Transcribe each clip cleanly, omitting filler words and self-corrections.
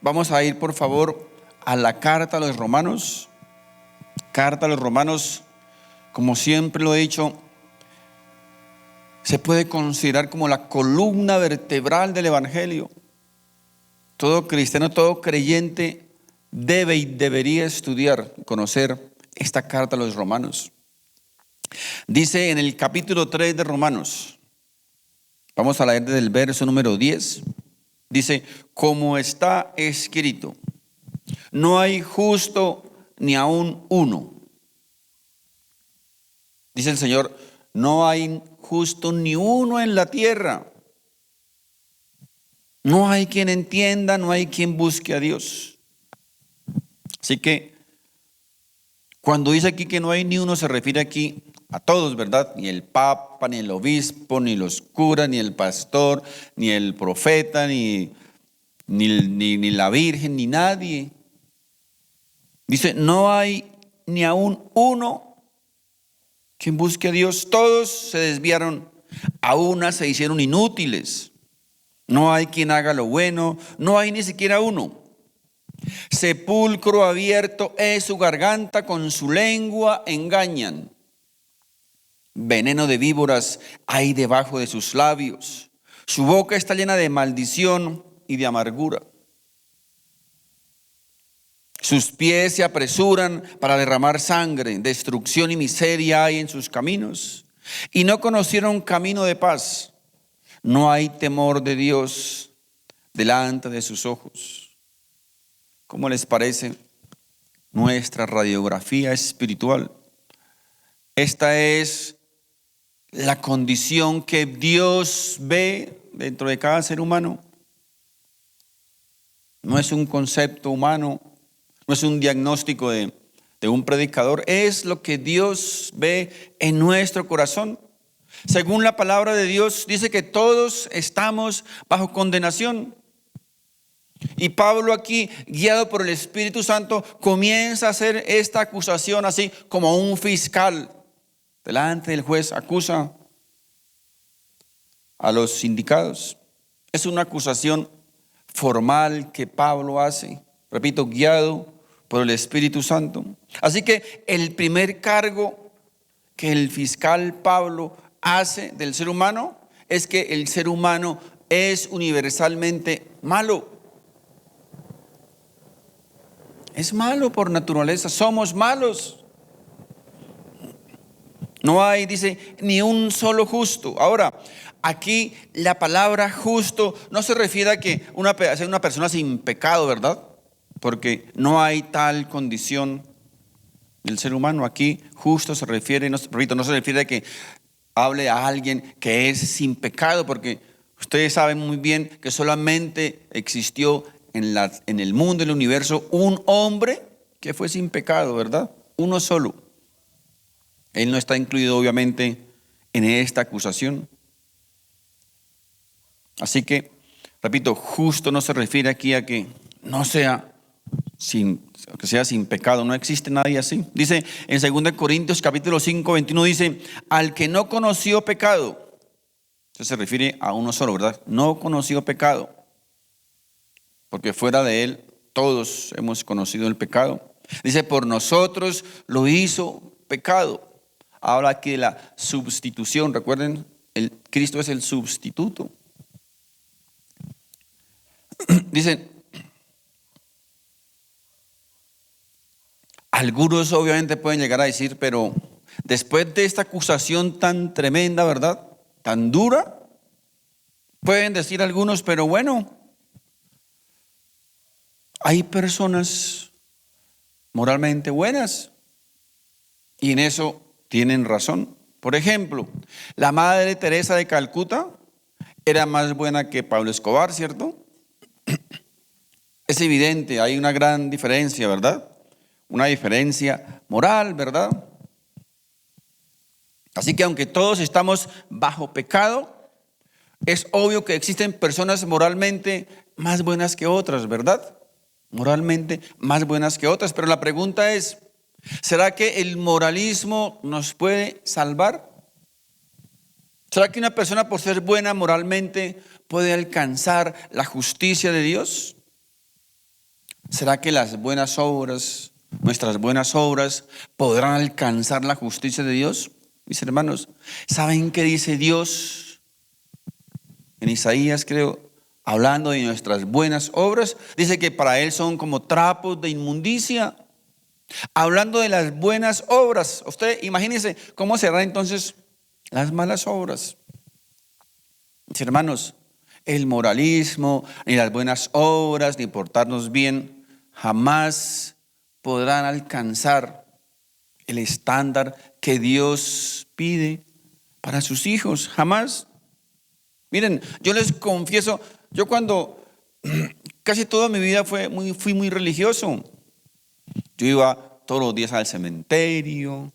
Vamos a ir, por favor, a la carta a los Romanos. Carta a los Romanos, como siempre lo he dicho, se puede considerar como la columna vertebral del Evangelio. Todo cristiano, todo creyente debe y debería estudiar, conocer esta carta a los Romanos. Dice en el capítulo 3 de Romanos, vamos a leer desde el verso número 10, dice: como está escrito, no hay justo ni aun uno. Dice el Señor, no hay justo ni uno en la tierra. No hay quien entienda, no hay quien busque a Dios. Así que cuando dice aquí que no hay ni uno, se refiere aquí a todos, ¿verdad? Ni el papa, ni el obispo, ni los curas, ni el pastor, ni el profeta, ni la virgen, ni nadie. Dice, no hay ni aún uno quien busque a Dios. Todos se desviaron, a una se hicieron inútiles. No hay quien haga lo bueno, no hay ni siquiera uno. Sepulcro abierto es su garganta, con su lengua engañan. Veneno de víboras hay debajo de sus labios. Su boca está llena de maldición y de amargura. Sus pies se apresuran para derramar sangre. Destrucción y miseria hay en sus caminos. Y no conocieron camino de paz. No hay temor de Dios delante de sus ojos. ¿Cómo les parece nuestra radiografía espiritual? Esta es la condición que Dios ve dentro de cada ser humano. No es un concepto humano, no es un diagnóstico de un predicador, es lo que Dios ve en nuestro corazón. Según la palabra de Dios, dice que todos estamos bajo condenación. Y Pablo aquí, guiado por el Espíritu Santo, comienza a hacer esta acusación así como un fiscal. Delante del juez acusa a los indicados. Es una acusación formal que Pablo hace, repito, guiado por el Espíritu Santo. Así que el primer cargo que el fiscal Pablo hace del ser humano es que el ser humano es universalmente malo. Es malo por naturaleza, somos malos. No hay, dice, ni un solo justo. Ahora, aquí la palabra justo no se refiere a que sea una persona sin pecado, ¿verdad? Porque no hay tal condición del ser humano. Aquí justo se refiere, no se refiere a que hable a alguien que es sin pecado, porque ustedes saben muy bien que solamente existió en el mundo, en el universo, un hombre que fue sin pecado, ¿verdad? Uno solo. Él no está incluido, obviamente, en esta acusación. Así que, repito, justo no se refiere aquí a que no sea que sea sin pecado. No existe nadie así. Dice en 2 Corintios capítulo 5, 21, dice, al que no conoció pecado. Eso se refiere a uno solo, ¿verdad? No conoció pecado. Porque fuera de él, todos hemos conocido el pecado. Dice, por nosotros lo hizo pecado. Habla aquí de la sustitución. Recuerden, Cristo es el sustituto. Dicen, algunos obviamente pueden llegar a decir, pero después de esta acusación tan tremenda, ¿verdad? Tan dura, pueden decir algunos, pero bueno, hay personas moralmente buenas y en eso tienen razón. Por ejemplo, la Madre Teresa de Calcuta era más buena que Pablo Escobar, ¿cierto? Es evidente, hay una gran diferencia, ¿verdad? Una diferencia moral, ¿verdad? Así que aunque todos estamos bajo pecado, es obvio que existen personas moralmente más buenas que otras, ¿verdad? Moralmente más buenas que otras. Pero la pregunta es, ¿será que el moralismo nos puede salvar? ¿Será que una persona por ser buena moralmente puede alcanzar la justicia de Dios? ¿Será que las buenas obras, nuestras buenas obras, podrán alcanzar la justicia de Dios? Mis hermanos, ¿saben qué dice Dios en Isaías, creo, hablando de nuestras buenas obras? Dice que para Él son como trapos de inmundicia. Hablando de las buenas obras, usted imagínese cómo serán entonces las malas obras. Mis hermanos, el moralismo, ni las buenas obras, ni portarnos bien, jamás podrán alcanzar el estándar que Dios pide para sus hijos, jamás. Miren, yo les confieso, yo cuando casi toda mi vida fui muy religioso. Yo iba todos los días al cementerio,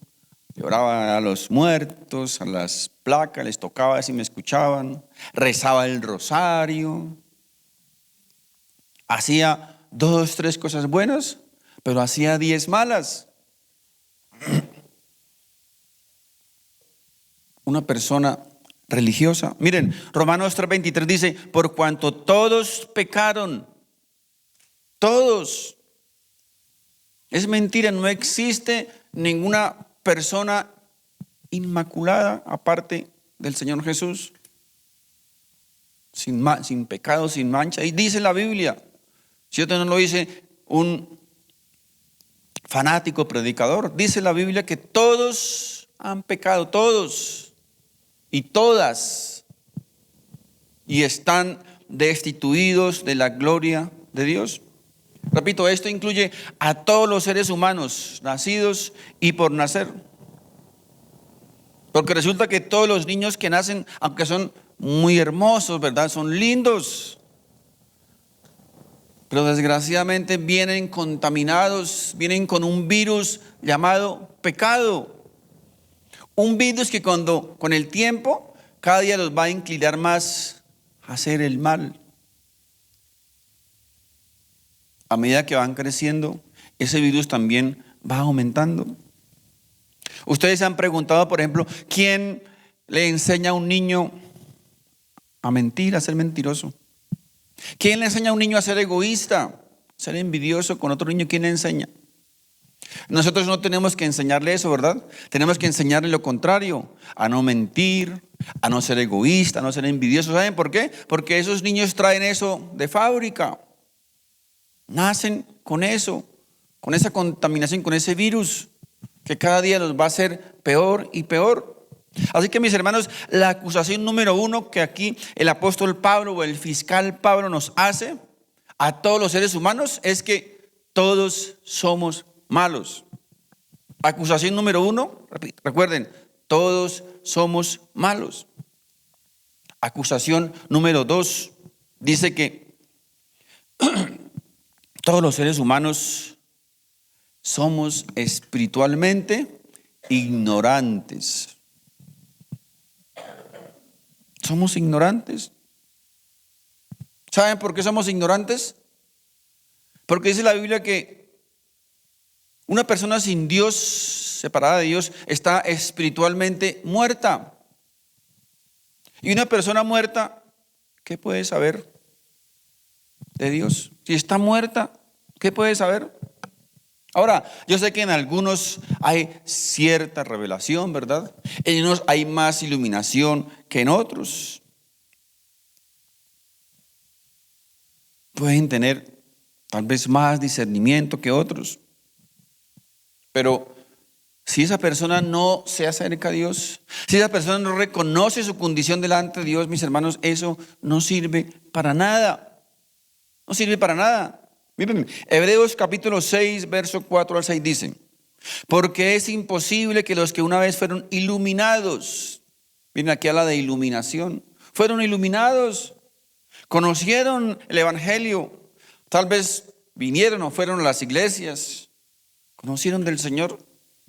lloraba a los muertos, a las placas, les tocaba si me escuchaban, rezaba el rosario, hacía 2, 3 cosas buenas, pero hacía 10 malas. Una persona religiosa. Miren, Romanos 3:23 dice, por cuanto todos pecaron, todos. Es mentira, no existe ninguna persona inmaculada aparte del Señor Jesús, sin pecado, sin mancha. Y dice la Biblia, si esto no lo dice un fanático predicador, dice la Biblia que todos han pecado, todos y todas, y están destituidos de la gloria de Dios. Repito, esto incluye a todos los seres humanos, nacidos y por nacer. Porque resulta que todos los niños que nacen, aunque son muy hermosos, ¿verdad? Son lindos. Pero desgraciadamente vienen contaminados, vienen con un virus llamado pecado. Un virus que con el tiempo, cada día los va a inclinar más a hacer el mal. A medida que van creciendo, ese virus también va aumentando. Ustedes se han preguntado, por ejemplo, ¿quién le enseña a un niño a mentir, a ser mentiroso? ¿Quién le enseña a un niño a ser egoísta, a ser envidioso con otro niño? ¿Quién le enseña? Nosotros no tenemos que enseñarle eso, ¿verdad? Tenemos que enseñarle lo contrario, a no mentir, a no ser egoísta, a no ser envidioso. ¿Saben por qué? Porque esos niños traen eso de fábrica. Nacen con eso, con esa contaminación, con ese virus que cada día los va a hacer peor y peor. Así que mis hermanos, la acusación número 1 que aquí el apóstol Pablo o el fiscal Pablo nos hace a todos los seres humanos es que todos somos malos. Acusación número 1, recuerden, todos somos malos. Acusación número 2 dice que todos los seres humanos somos espiritualmente ignorantes. Somos ignorantes. ¿Saben por qué somos ignorantes? Porque dice la Biblia que una persona sin Dios, separada de Dios, está espiritualmente muerta. Y una persona muerta, ¿qué puede saber de Dios? Si está muerta, ¿qué puede saber? Ahora, yo sé que en algunos hay cierta revelación, ¿verdad? En unos hay más iluminación que en otros. Pueden tener tal vez más discernimiento que otros. Pero si esa persona no se acerca a Dios, si esa persona no reconoce su condición delante de Dios, mis hermanos, eso no sirve para nada. No sirve para nada. Miren, Hebreos capítulo 6, verso 4 al 6 dice, porque es imposible que los que una vez fueron iluminados, miren aquí habla de iluminación, fueron iluminados, conocieron el evangelio, tal vez vinieron o fueron a las iglesias, conocieron del Señor,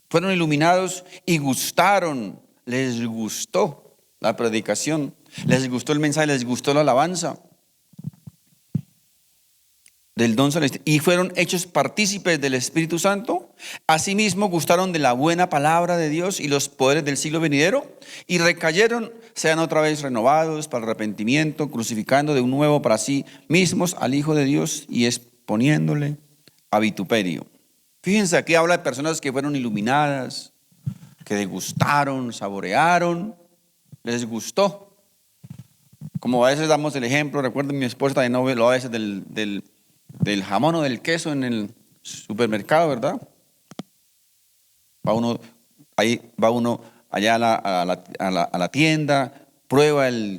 fueron iluminados y gustaron, les gustó la predicación, les gustó el mensaje, les gustó la alabanza del don celestial y fueron hechos partícipes del Espíritu Santo. Asimismo gustaron de la buena palabra de Dios y los poderes del siglo venidero y recayeron, sean otra vez renovados para el arrepentimiento, crucificando de un nuevo para sí mismos al Hijo de Dios y exponiéndole a vituperio. Fíjense, aquí habla de personas que fueron iluminadas, que degustaron, saborearon, les gustó. Como a veces damos el ejemplo, recuerden, mi esposa también no lo a veces del jamón o del queso en el supermercado, ¿verdad? Ahí va uno allá a la tienda, prueba el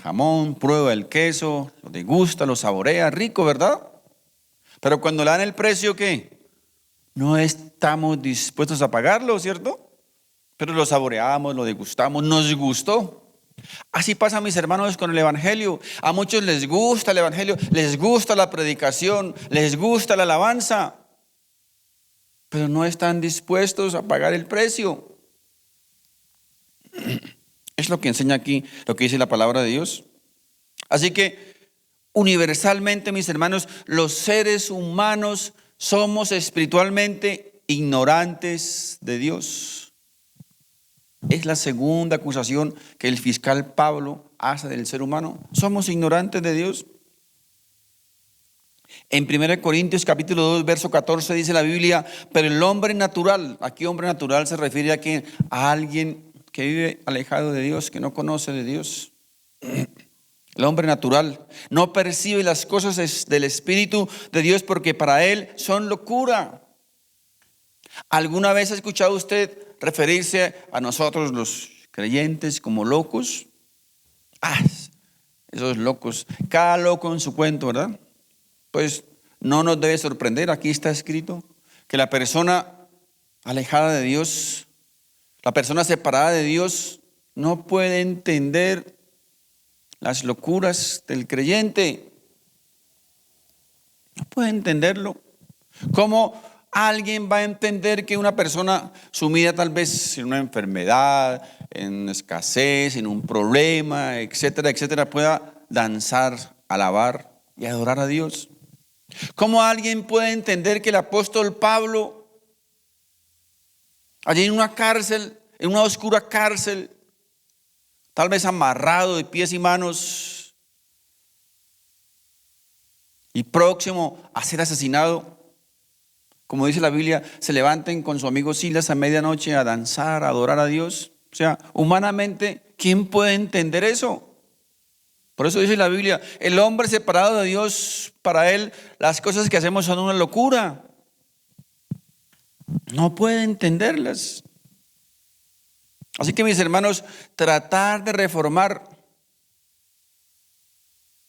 jamón, prueba el queso, lo degusta, lo saborea, rico, ¿verdad? Pero cuando le dan el precio, ¿qué? No estamos dispuestos a pagarlo, ¿cierto? Pero lo saboreamos, lo degustamos, nos gustó. Así pasa, mis hermanos, con el Evangelio. A muchos les gusta el Evangelio, les gusta la predicación, les gusta la alabanza, pero no están dispuestos a pagar el precio. Es lo que enseña aquí, lo que dice la palabra de Dios. Así que universalmente, mis hermanos, los seres humanos somos espiritualmente ignorantes de Dios. Es la segunda acusación que el fiscal Pablo hace del ser humano. Somos ignorantes de Dios. En 1 Corintios capítulo 2, verso 14 dice la Biblia, pero el hombre natural, aquí hombre natural se refiere a alguien que vive alejado de Dios, que no conoce de Dios. El hombre natural no percibe las cosas del Espíritu de Dios porque para él son locura. ¿Alguna vez ha escuchado usted referirse a nosotros los creyentes como locos? Esos locos, cada loco en su cuento, ¿verdad? Pues no nos debe sorprender, aquí está escrito que la persona alejada de Dios, la persona separada de Dios, no puede entender las locuras del creyente. No puede entenderlo. ¿Cómo alguien va a entender que una persona sumida tal vez en una enfermedad, en escasez, en un problema, etcétera, etcétera, pueda danzar, alabar y adorar a Dios? ¿Cómo alguien puede entender que el apóstol Pablo, allí en una cárcel, en una oscura cárcel, tal vez amarrado de pies y manos y próximo a ser asesinado, como dice la Biblia, se levanten con su amigo Silas a medianoche a danzar, a adorar a Dios? O sea, humanamente, ¿quién puede entender eso? Por eso dice la Biblia, el hombre separado de Dios, para él las cosas que hacemos son una locura. No puede entenderlas. Así que, mis hermanos, tratar de reformar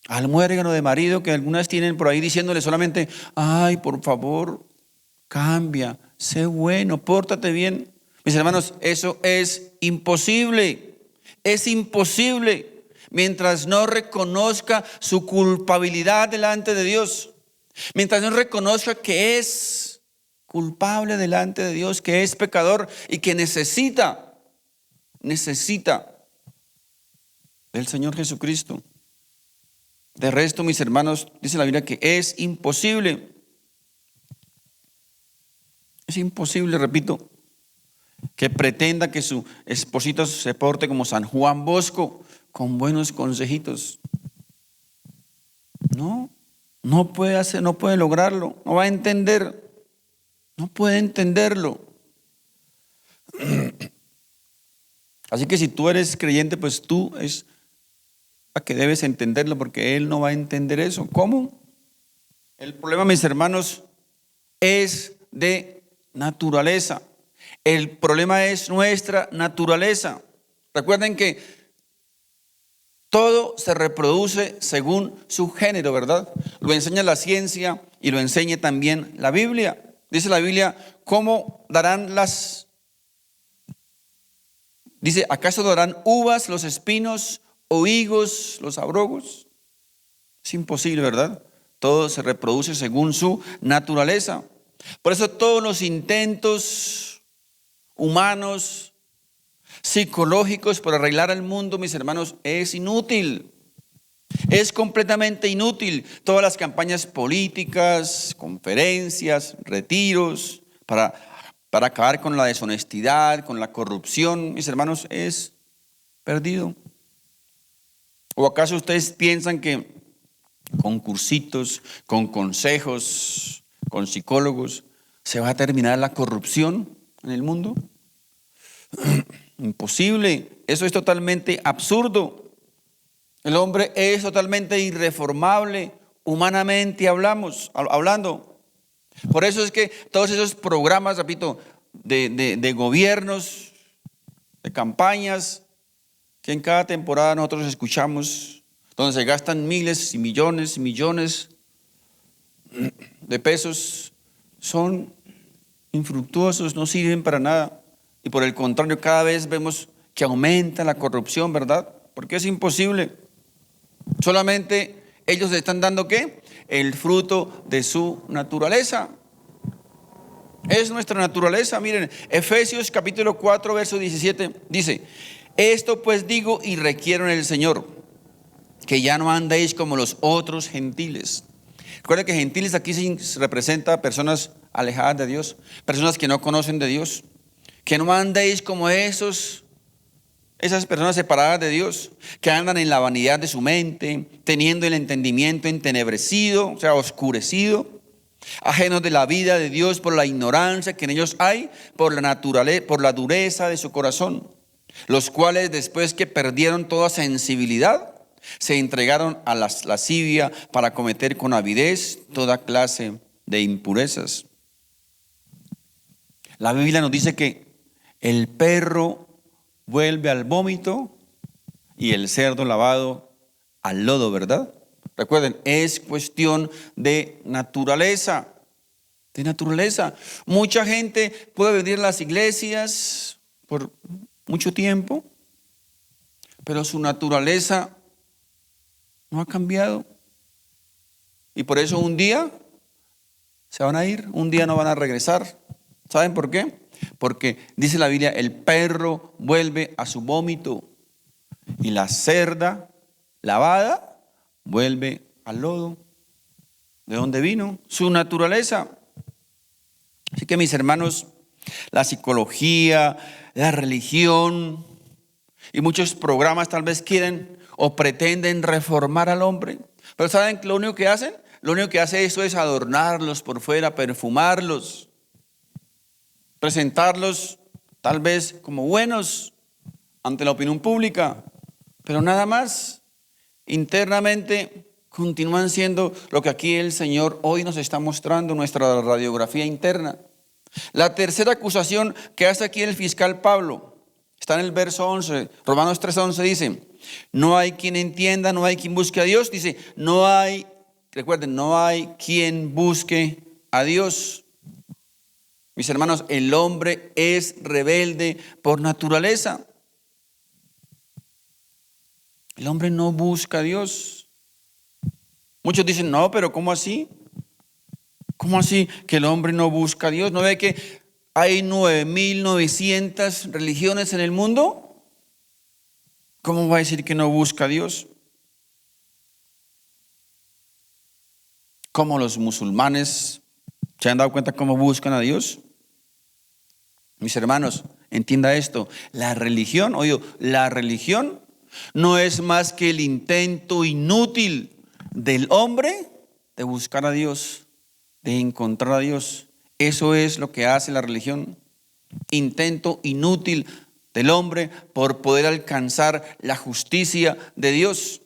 al muérgano de marido que algunas tienen por ahí diciéndole solamente, ay, por favor, cambia, sé bueno, pórtate bien. Mis hermanos, eso es imposible. Es imposible mientras no reconozca su culpabilidad delante de Dios. Mientras no reconozca que es culpable delante de Dios, que es pecador y que necesita del Señor Jesucristo. De resto, mis hermanos, dice la Biblia que es imposible. Es imposible, repito, que pretenda que su esposito se porte como San Juan Bosco, con buenos consejitos. No puede hacer, no puede lograrlo, no va a entender, no puede entenderlo. Así que si tú eres creyente, pues tú es a que debes entenderlo, porque él no va a entender eso. ¿Cómo? El problema, mis hermanos, es de naturaleza. El problema es nuestra naturaleza. Recuerden que todo se reproduce según su género, ¿verdad? Lo enseña la ciencia y lo enseña también la Biblia. Dice la Biblia, ¿cómo darán Dice, ¿acaso darán uvas los espinos o higos los abrojos? Es imposible, ¿verdad? Todo se reproduce según su naturaleza. Por eso todos los intentos humanos, psicológicos por arreglar al mundo, mis hermanos, es inútil. Es completamente inútil. Todas las campañas políticas, conferencias, retiros para acabar con la deshonestidad, con la corrupción, mis hermanos, es perdido. ¿O acaso ustedes piensan que con cursitos, con consejos, con psicólogos, ¿se va a terminar la corrupción en el mundo? Imposible, eso es totalmente absurdo. El hombre es totalmente irreformable, humanamente hablando. Por eso es que todos esos programas, repito, de gobiernos, de campañas, que en cada temporada nosotros escuchamos, donde se gastan miles y millones de pesos, son infructuosos, no sirven para nada. Y por el contrario, cada vez vemos que aumenta la corrupción, ¿verdad? Porque es imposible. Solamente ellos le están dando ¿qué? El fruto de su naturaleza. Es nuestra naturaleza. Miren, Efesios capítulo 4, verso 17 dice: esto pues digo y requiero en el Señor, que ya no andéis como los otros gentiles. Recuerda que gentiles aquí se representa a personas alejadas de Dios, personas que no conocen de Dios. Que no andéis como esas personas separadas de Dios, que andan en la vanidad de su mente, teniendo el entendimiento entenebrecido, o sea, oscurecido, ajenos de la vida de Dios por la ignorancia que en ellos hay, por la dureza de su corazón, los cuales después que perdieron toda sensibilidad, se entregaron a la lascivia para cometer con avidez toda clase de impurezas. La Biblia nos dice que el perro vuelve al vómito y el cerdo lavado al lodo, ¿verdad? Recuerden, es cuestión de naturaleza, Mucha gente puede venir a las iglesias por mucho tiempo, pero su naturaleza no ha cambiado. Y por eso un día se van a ir, un día no van a regresar. ¿Saben por qué? Porque dice la Biblia, el perro vuelve a su vómito y la cerda lavada vuelve al lodo. ¿De dónde vino? Su naturaleza. Así que mis hermanos, la psicología, la religión y muchos programas tal vez quieren o pretenden reformar al hombre. Pero ¿saben lo único que hacen? Lo único que hace eso es adornarlos por fuera, perfumarlos, presentarlos tal vez como buenos ante la opinión pública, pero nada más. Internamente continúan siendo lo que aquí el Señor hoy nos está mostrando, nuestra radiografía interna. La tercera acusación que hace aquí el fiscal Pablo está en el verso 11, Romanos 3:11 dice: no hay quien entienda, no hay quien busque a Dios. Dice, recuerden, no hay quien busque a Dios. Mis hermanos, el hombre es rebelde por naturaleza. El hombre no busca a Dios. Muchos dicen, no, pero ¿cómo así? ¿Cómo así que el hombre no busca a Dios? ¿No ve que hay 9,900 religiones en el mundo? ¿Cómo va a decir que no busca a Dios? ¿Cómo los musulmanes se han dado cuenta cómo buscan a Dios? Mis hermanos, entienda esto, la religión no es más que el intento inútil del hombre de buscar a Dios, de encontrar a Dios. Eso es lo que hace la religión, intento inútil del hombre por poder alcanzar la justicia de Dios.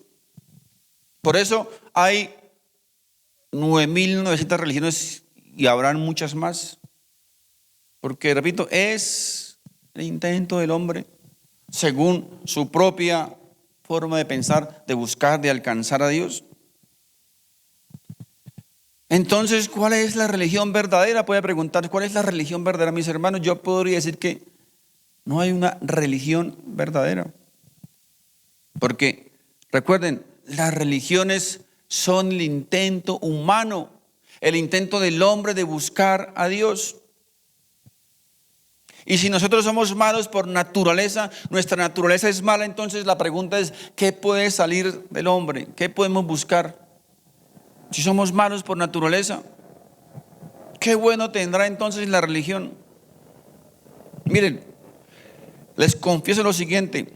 Por eso hay 9,900 religiones y habrán muchas más. Porque, repito, es el intento del hombre, según su propia forma de pensar, de buscar, de alcanzar a Dios. Entonces, ¿cuál es la religión verdadera? Puede preguntar, ¿cuál es la religión verdadera, mis hermanos? Yo podría decir que no hay una religión verdadera. Porque, recuerden, las religiones son el intento humano, el intento del hombre de buscar a Dios. Y si nosotros somos malos por naturaleza, nuestra naturaleza es mala, entonces la pregunta es, ¿qué puede salir del hombre? ¿Qué podemos buscar? Si somos malos por naturaleza, ¿qué bueno tendrá entonces la religión? Miren, les confieso lo siguiente,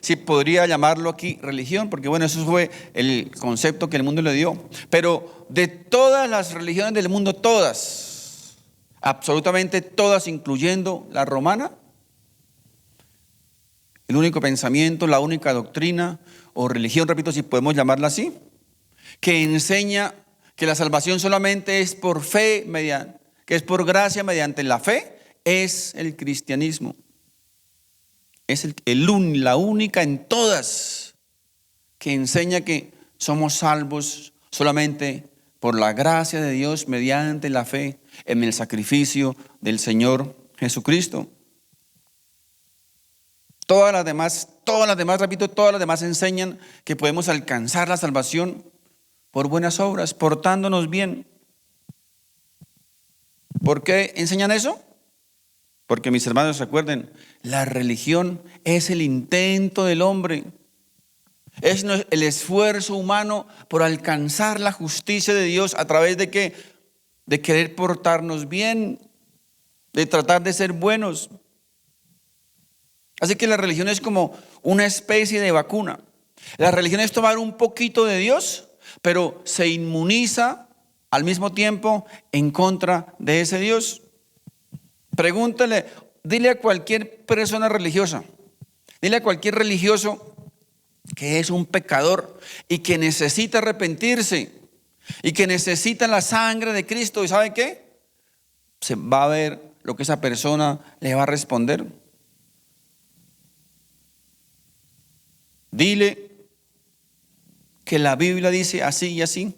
si podría llamarlo aquí religión, porque bueno, eso fue el concepto que el mundo le dio. Pero de todas las religiones del mundo, todas, absolutamente todas, incluyendo la romana, el único pensamiento, la única doctrina o religión, repito, si podemos llamarla así, que enseña que la salvación solamente es por fe, que es por gracia mediante la fe, es el cristianismo. Es la única en todas que enseña que somos salvos solamente por la gracia de Dios mediante la fe en el sacrificio del Señor Jesucristo. Todas las demás, repito, todas las demás enseñan que podemos alcanzar la salvación por buenas obras, portándonos bien. ¿Por qué enseñan eso? Porque mis hermanos, recuerden, la religión es el intento del hombre, es el esfuerzo humano por alcanzar la justicia de Dios a través de ¿qué? De querer portarnos bien, de tratar de ser buenos. Así que la religión es como una especie de vacuna. La religión es tomar un poquito de Dios, pero se inmuniza al mismo tiempo en contra de ese Dios. Pregúntale, dile a cualquier persona religiosa, dile a cualquier religioso que es un pecador y que necesita arrepentirse y que necesita la sangre de Cristo. ¿Y sabe qué? Se va a ver lo que esa persona le va a responder. Dile que la Biblia dice así y así.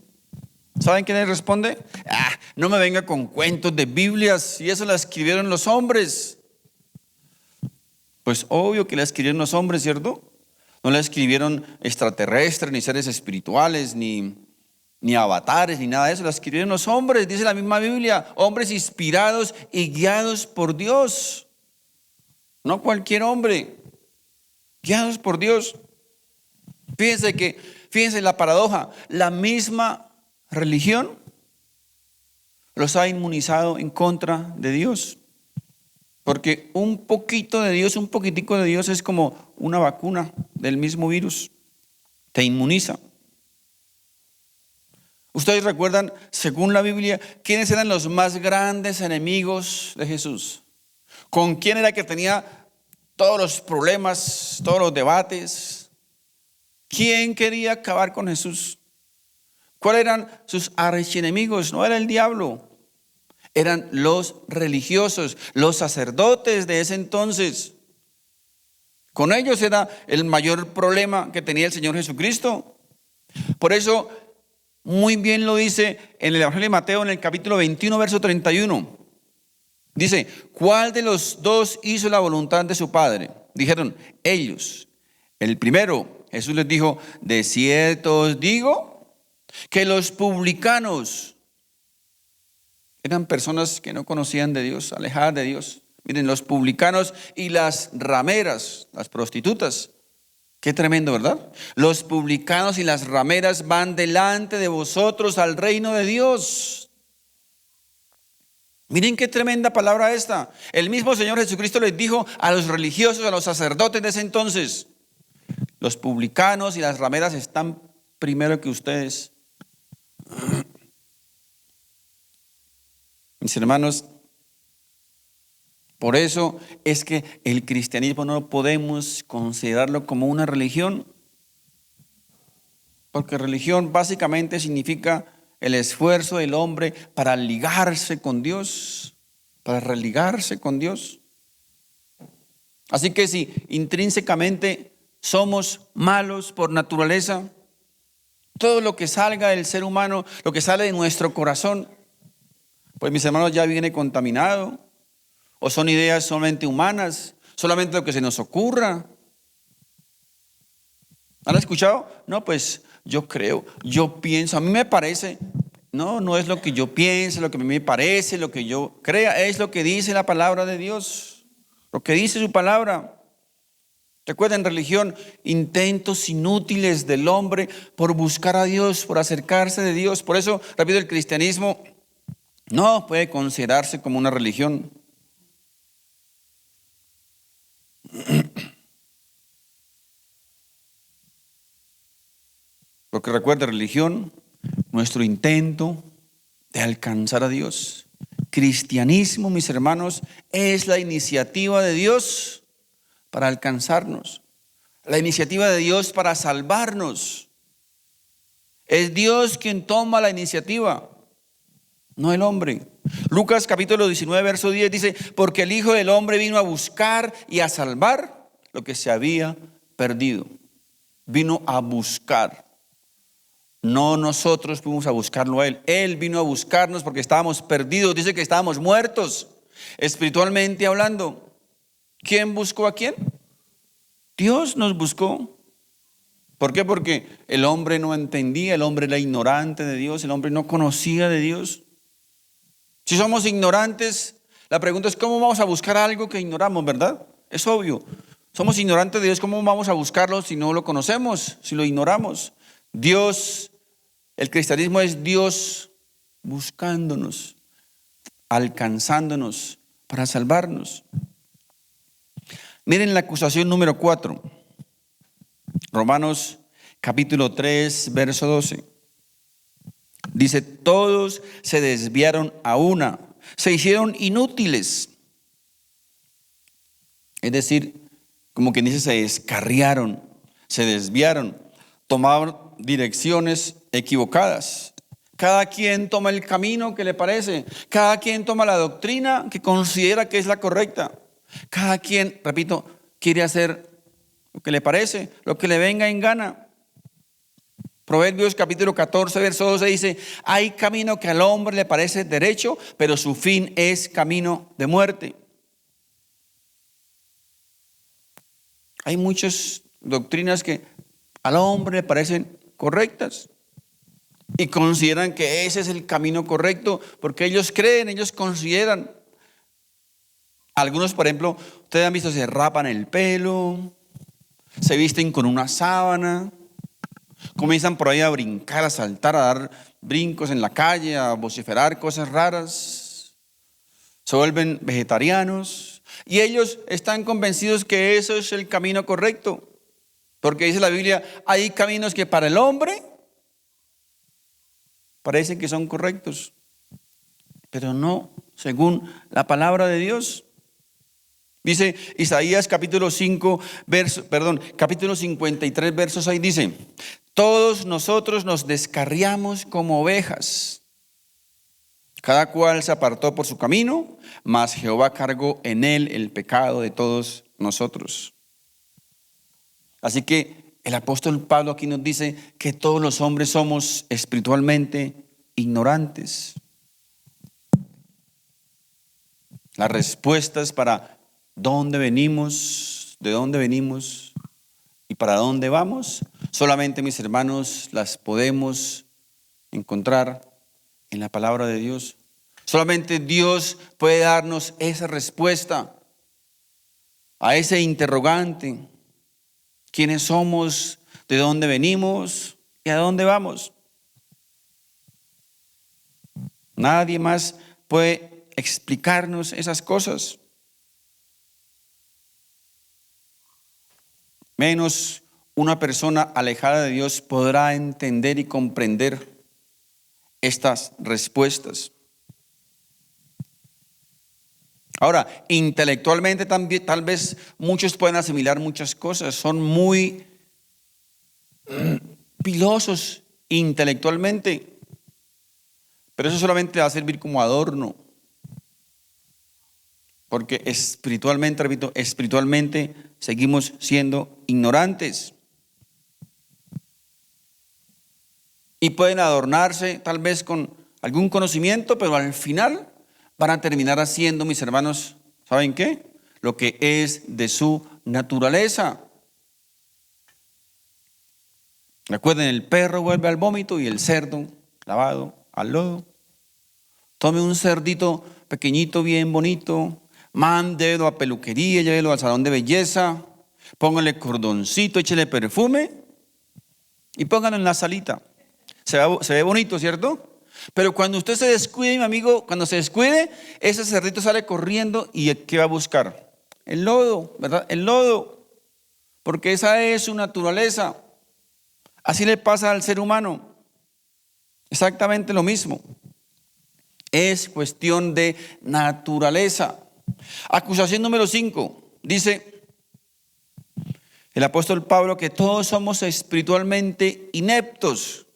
¿Saben qué le responde? No me venga con cuentos de Biblias, y eso la escribieron los hombres. Pues obvio que la escribieron los hombres, ¿cierto? No la escribieron extraterrestres, ni seres espirituales, ni avatares, ni nada de eso. La escribieron los hombres, dice la misma Biblia, hombres inspirados y guiados por Dios. No cualquier hombre, guiados por Dios. Fíjense la paradoja, la misma religión los ha inmunizado en contra de Dios. Porque un poquito de Dios, un poquitico de Dios es como una vacuna del mismo virus. Te inmuniza. Ustedes recuerdan, según la Biblia, quiénes eran los más grandes enemigos de Jesús. ¿Con quién era que tenía todos los problemas, todos los debates? ¿Quién quería acabar con Jesús? ¿Cuáles eran sus archienemigos? No era el diablo, eran los religiosos, los sacerdotes de ese entonces. Con ellos era el mayor problema que tenía el Señor Jesucristo. Por eso, muy bien lo dice en el Evangelio de Mateo, en el capítulo 21, verso 31. Dice, ¿cuál de los dos hizo la voluntad de su Padre? Dijeron, ellos. El primero, Jesús les dijo, de cierto os digo que los publicanos eran personas que no conocían de Dios, alejadas de Dios. Miren, los publicanos y las rameras, las prostitutas. Qué tremendo, ¿verdad? Los publicanos y las rameras van delante de vosotros al reino de Dios. Miren qué tremenda palabra esta. El mismo Señor Jesucristo les dijo a los religiosos, a los sacerdotes de ese entonces, los publicanos y las rameras están primero que ustedes. Mis hermanos, por eso es que el cristianismo no podemos considerarlo como una religión, porque religión básicamente significa el esfuerzo del hombre para ligarse con Dios, para religarse con Dios. Así que si intrínsecamente somos malos por naturaleza, todo lo que salga del ser humano, lo que sale de nuestro corazón, pues mis hermanos ya viene contaminado, o son ideas solamente humanas, solamente lo que se nos ocurra. ¿Han escuchado? No, pues yo creo, yo pienso, a mí me parece. No es lo que yo piense, lo que a mí me parece, lo que yo crea, es lo que dice la palabra de Dios, lo que dice su palabra. Recuerden, religión, intentos inútiles del hombre por buscar a Dios, por acercarse de Dios. Por eso, repito, el cristianismo no puede considerarse como una religión. Porque recuerda, religión, nuestro intento de alcanzar a Dios. Cristianismo, mis hermanos, es la iniciativa de Dios para alcanzarnos. La iniciativa de Dios para salvarnos. Es Dios quien toma la iniciativa, no el hombre. Lucas capítulo 19, verso 10 dice, porque el Hijo del Hombre vino a buscar y a salvar lo que se había perdido. Vino a buscar. No nosotros fuimos a buscarlo a Él. Él vino a buscarnos porque estábamos perdidos. Dice que estábamos muertos, espiritualmente hablando. ¿Quién buscó a quién? Dios nos buscó. ¿Por qué? Porque el hombre no entendía, el hombre era ignorante de Dios, el hombre no conocía de Dios. Si somos ignorantes, la pregunta es ¿cómo vamos a buscar algo que ignoramos, verdad? Es obvio. Somos ignorantes de Dios, ¿cómo vamos a buscarlo si no lo conocemos, si lo ignoramos? Dios, el cristianismo es Dios buscándonos, alcanzándonos para salvarnos. Miren la acusación número 4. Romanos capítulo 3, verso 12. Dice, todos se desviaron a una, se hicieron inútiles. Es decir, como quien dice, se descarriaron, se desviaron, tomaron direcciones equivocadas. Cada quien toma el camino que le parece, cada quien toma la doctrina que considera que es la correcta. Cada quien, repito, quiere hacer lo que le parece, lo que le venga en gana. Proverbios capítulo 14, verso 12 dice, hay camino que al hombre le parece derecho, pero su fin es camino de muerte. Hay muchas doctrinas que al hombre le parecen correctas y consideran que ese es el camino correcto porque ellos creen, ellos consideran. Algunos, por ejemplo, ustedes han visto, se rapan el pelo, se visten con una sábana, comienzan por ahí a brincar, a saltar, a dar brincos en la calle, a vociferar cosas raras, se vuelven vegetarianos y ellos están convencidos que eso es el camino correcto, porque dice la Biblia, hay caminos que para el hombre parecen que son correctos, pero no según la palabra de Dios. Dice Isaías capítulo 53, verso 6 dice, todos nosotros nos descarriamos como ovejas, cada cual se apartó por su camino, mas Jehová cargó en él el pecado de todos nosotros. Así que el apóstol Pablo aquí nos dice que todos los hombres somos espiritualmente ignorantes. Las respuestas para dónde venimos, de dónde venimos y para dónde vamos, solamente, mis hermanos, las podemos encontrar en la palabra de Dios. Solamente Dios puede darnos esa respuesta a ese interrogante. ¿Quiénes somos? ¿De dónde venimos? ¿Y a dónde vamos? Nadie más puede explicarnos esas cosas. Menos una persona alejada de Dios podrá entender y comprender estas respuestas. Ahora, intelectualmente también, tal vez muchos pueden asimilar muchas cosas, son muy pilosos intelectualmente, pero eso solamente va a servir como adorno, porque espiritualmente, repito, espiritualmente seguimos siendo ignorantes. Y pueden adornarse tal vez con algún conocimiento, pero al final van a terminar haciendo, mis hermanos, ¿saben qué? Lo que es de su naturaleza. Recuerden, el perro vuelve al vómito y el cerdo lavado al lodo. Tome un cerdito pequeñito, bien bonito, mándelo a peluquería, llévelo al salón de belleza, póngale cordoncito, échele perfume y póngalo en la salita. Se ve bonito, ¿cierto? Pero cuando usted se descuide, mi amigo, cuando se descuide, ese cerdito sale corriendo y ¿qué va a buscar? El lodo, ¿verdad? El lodo, porque esa es su naturaleza. Así le pasa al ser humano. Exactamente lo mismo. Es cuestión de naturaleza. Acusación número 5. Dice el apóstol Pablo que todos somos espiritualmente ineptos.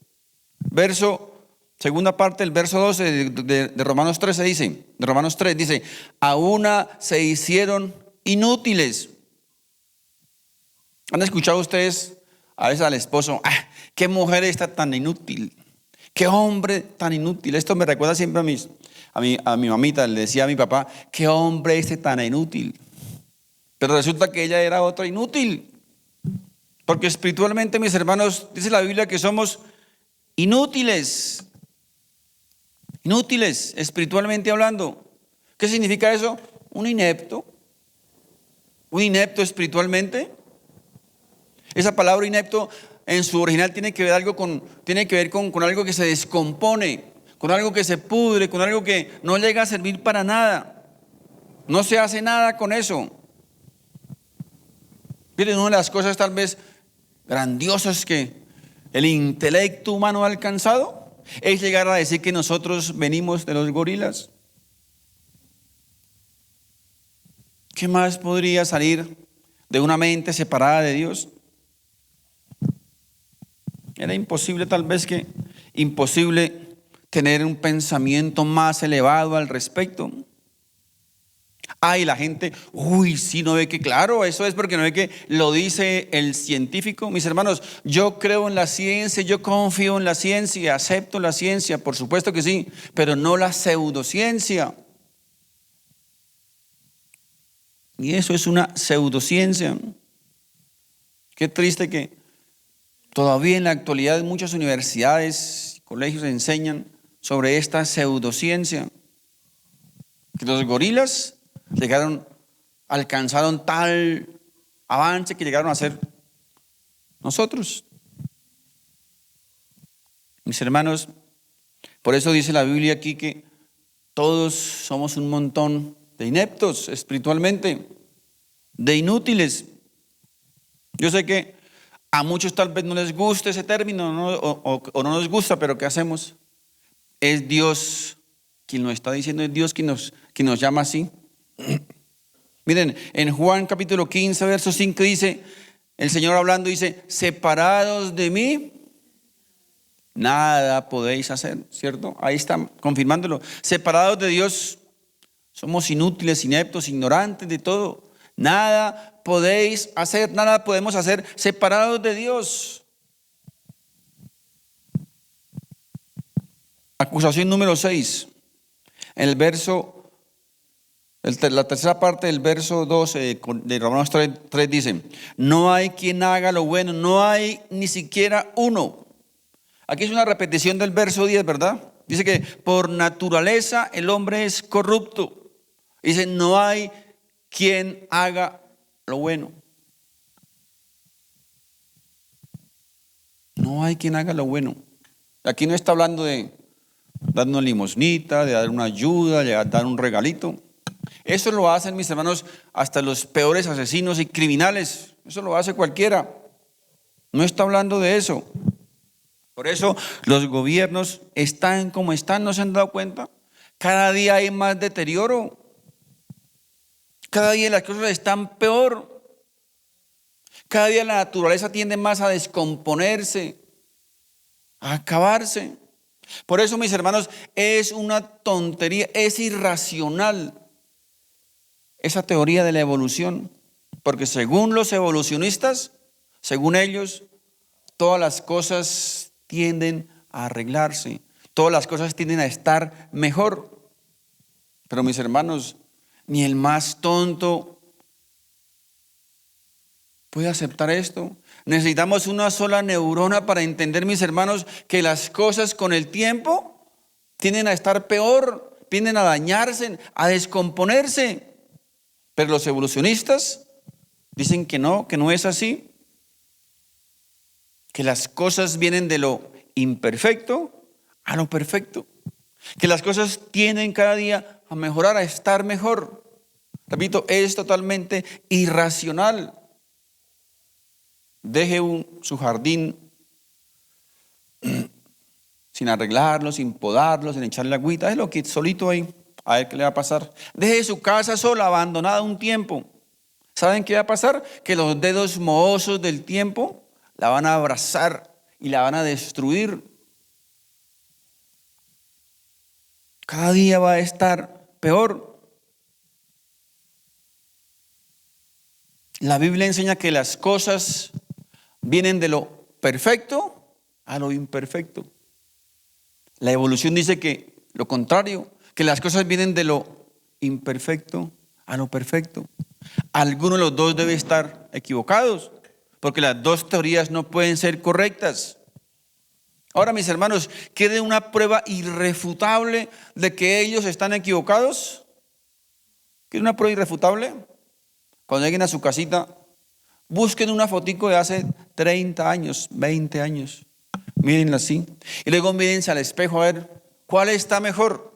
Segunda parte del verso 12 de Romanos 13 dice, de Romanos 3 dice, a una se hicieron inútiles. ¿Han escuchado ustedes a veces al esposo, qué mujer está tan inútil? Qué hombre tan inútil. Esto me recuerda siempre a mi mamita. Le decía a mi papá, qué hombre tan inútil. Pero resulta que ella era otra inútil. Porque espiritualmente, mis hermanos, dice la Biblia que somos inútiles. Inútiles, espiritualmente hablando. ¿Qué significa eso? Un inepto. Un inepto espiritualmente. Esa palabra inepto en su original tiene que ver con algo que se descompone, con algo que se pudre, con algo que no llega a servir para nada. No se hace nada con eso. Miren, una de las cosas tal vez grandiosas que el intelecto humano ha alcanzado es llegar a decir que nosotros venimos de los gorilas. ¿Qué más podría salir de una mente separada de Dios? Era imposible imposible tener un pensamiento más elevado al respecto. La gente, sí, no ve que, claro, eso es porque no ve que lo dice el científico. Mis hermanos, yo creo en la ciencia, yo confío en la ciencia, acepto la ciencia, por supuesto que sí, pero no la pseudociencia. Y eso es una pseudociencia. Qué triste que todavía en la actualidad muchas universidades y colegios enseñan sobre esta pseudociencia. Que los gorilas alcanzaron tal avance que llegaron a ser nosotros. Mis hermanos, por eso dice la Biblia aquí que todos somos un montón de ineptos espiritualmente, de inútiles. Yo sé que a muchos tal vez no les guste ese término, ¿no? o no nos gusta, pero ¿qué hacemos? Es Dios quien nos está diciendo, es Dios quien nos llama así. Miren, en Juan capítulo 15, verso 5 dice, el Señor hablando dice, separados de mí, nada podéis hacer, ¿cierto? Ahí está confirmándolo. Separados de Dios, somos inútiles, ineptos, ignorantes de todo. Nada podéis hacer, nada podemos hacer separados de Dios. Acusación número 6. En la tercera parte del verso 12 de Romanos 3 dice, no hay quien haga lo bueno, no hay ni siquiera uno. Aquí es una repetición del verso 10, ¿verdad? Dice que por naturaleza el hombre es corrupto. Dice, no hay quien haga lo bueno. No hay quien haga lo bueno. Aquí no está hablando de dar una limosnita, de dar una ayuda, de dar un regalito. Eso lo hacen, mis hermanos, hasta los peores asesinos y criminales. Eso lo hace cualquiera. No está hablando de eso. Por eso los gobiernos están como están, ¿no se han dado cuenta? Cada día hay más deterioro. Cada día las cosas están peor. Cada día la naturaleza tiende más a descomponerse, a acabarse. Por eso, mis hermanos, es una tontería, es irracional esa teoría de la evolución. Porque según los evolucionistas, según ellos, todas las cosas tienden a arreglarse, todas las cosas tienden a estar mejor. Pero mis hermanos, ni el más tonto puede aceptar esto. Necesitamos una sola neurona para entender, mis hermanos, que las cosas con el tiempo tienden a estar peor, tienden a dañarse, a descomponerse. Pero los evolucionistas dicen que no es así. Que las cosas vienen de lo imperfecto a lo perfecto. Que las cosas tienden cada día a mejorar, a estar mejor. Repito, es totalmente irracional. Deje su jardín sin arreglarlo, sin podarlo, sin echarle agüita. Es lo que solito ahí, a ver qué le va a pasar. Deje su casa sola, abandonada un tiempo. ¿Saben qué va a pasar? Que los dedos mohosos del tiempo la van a abrazar y la van a destruir. Cada día va a estar peor. La Biblia enseña que las cosas vienen de lo perfecto a lo imperfecto. La evolución dice que lo contrario, que las cosas vienen de lo imperfecto a lo perfecto. Alguno de los dos debe estar equivocados, porque las dos teorías no pueden ser correctas. Ahora, mis hermanos, ¿quieren una prueba irrefutable de que ellos están equivocados? ¿Quieren una prueba irrefutable? Cuando lleguen a su casita, busquen una fotico de hace 30 años, 20 años. Mírenla así. Y luego mírense al espejo a ver cuál está mejor.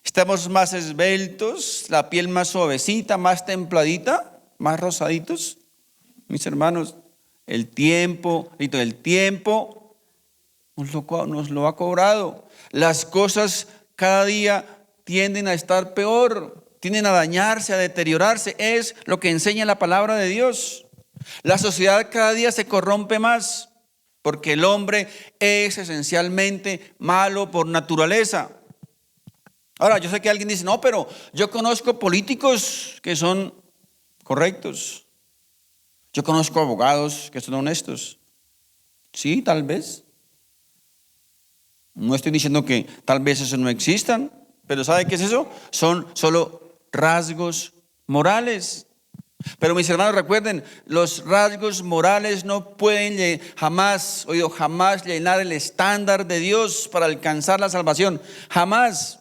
¿Estamos más esbeltos, la piel más suavecita, más templadita, más rosaditos? Mis hermanos, el tiempo nos lo ha cobrado. Las cosas cada día tienden a estar peor, tienden a dañarse, a deteriorarse. Es lo que enseña la palabra de Dios. La sociedad cada día se corrompe más, porque el hombre es esencialmente malo por naturaleza. Ahora, yo sé que alguien dice, no, pero yo conozco políticos que son correctos. Yo conozco abogados que son honestos. Sí, tal vez. No estoy diciendo que tal vez eso no existan, pero ¿sabe qué es eso? Son solo rasgos morales. Pero mis hermanos, recuerden, los rasgos morales no pueden jamás llenar el estándar de Dios para alcanzar la salvación. Jamás.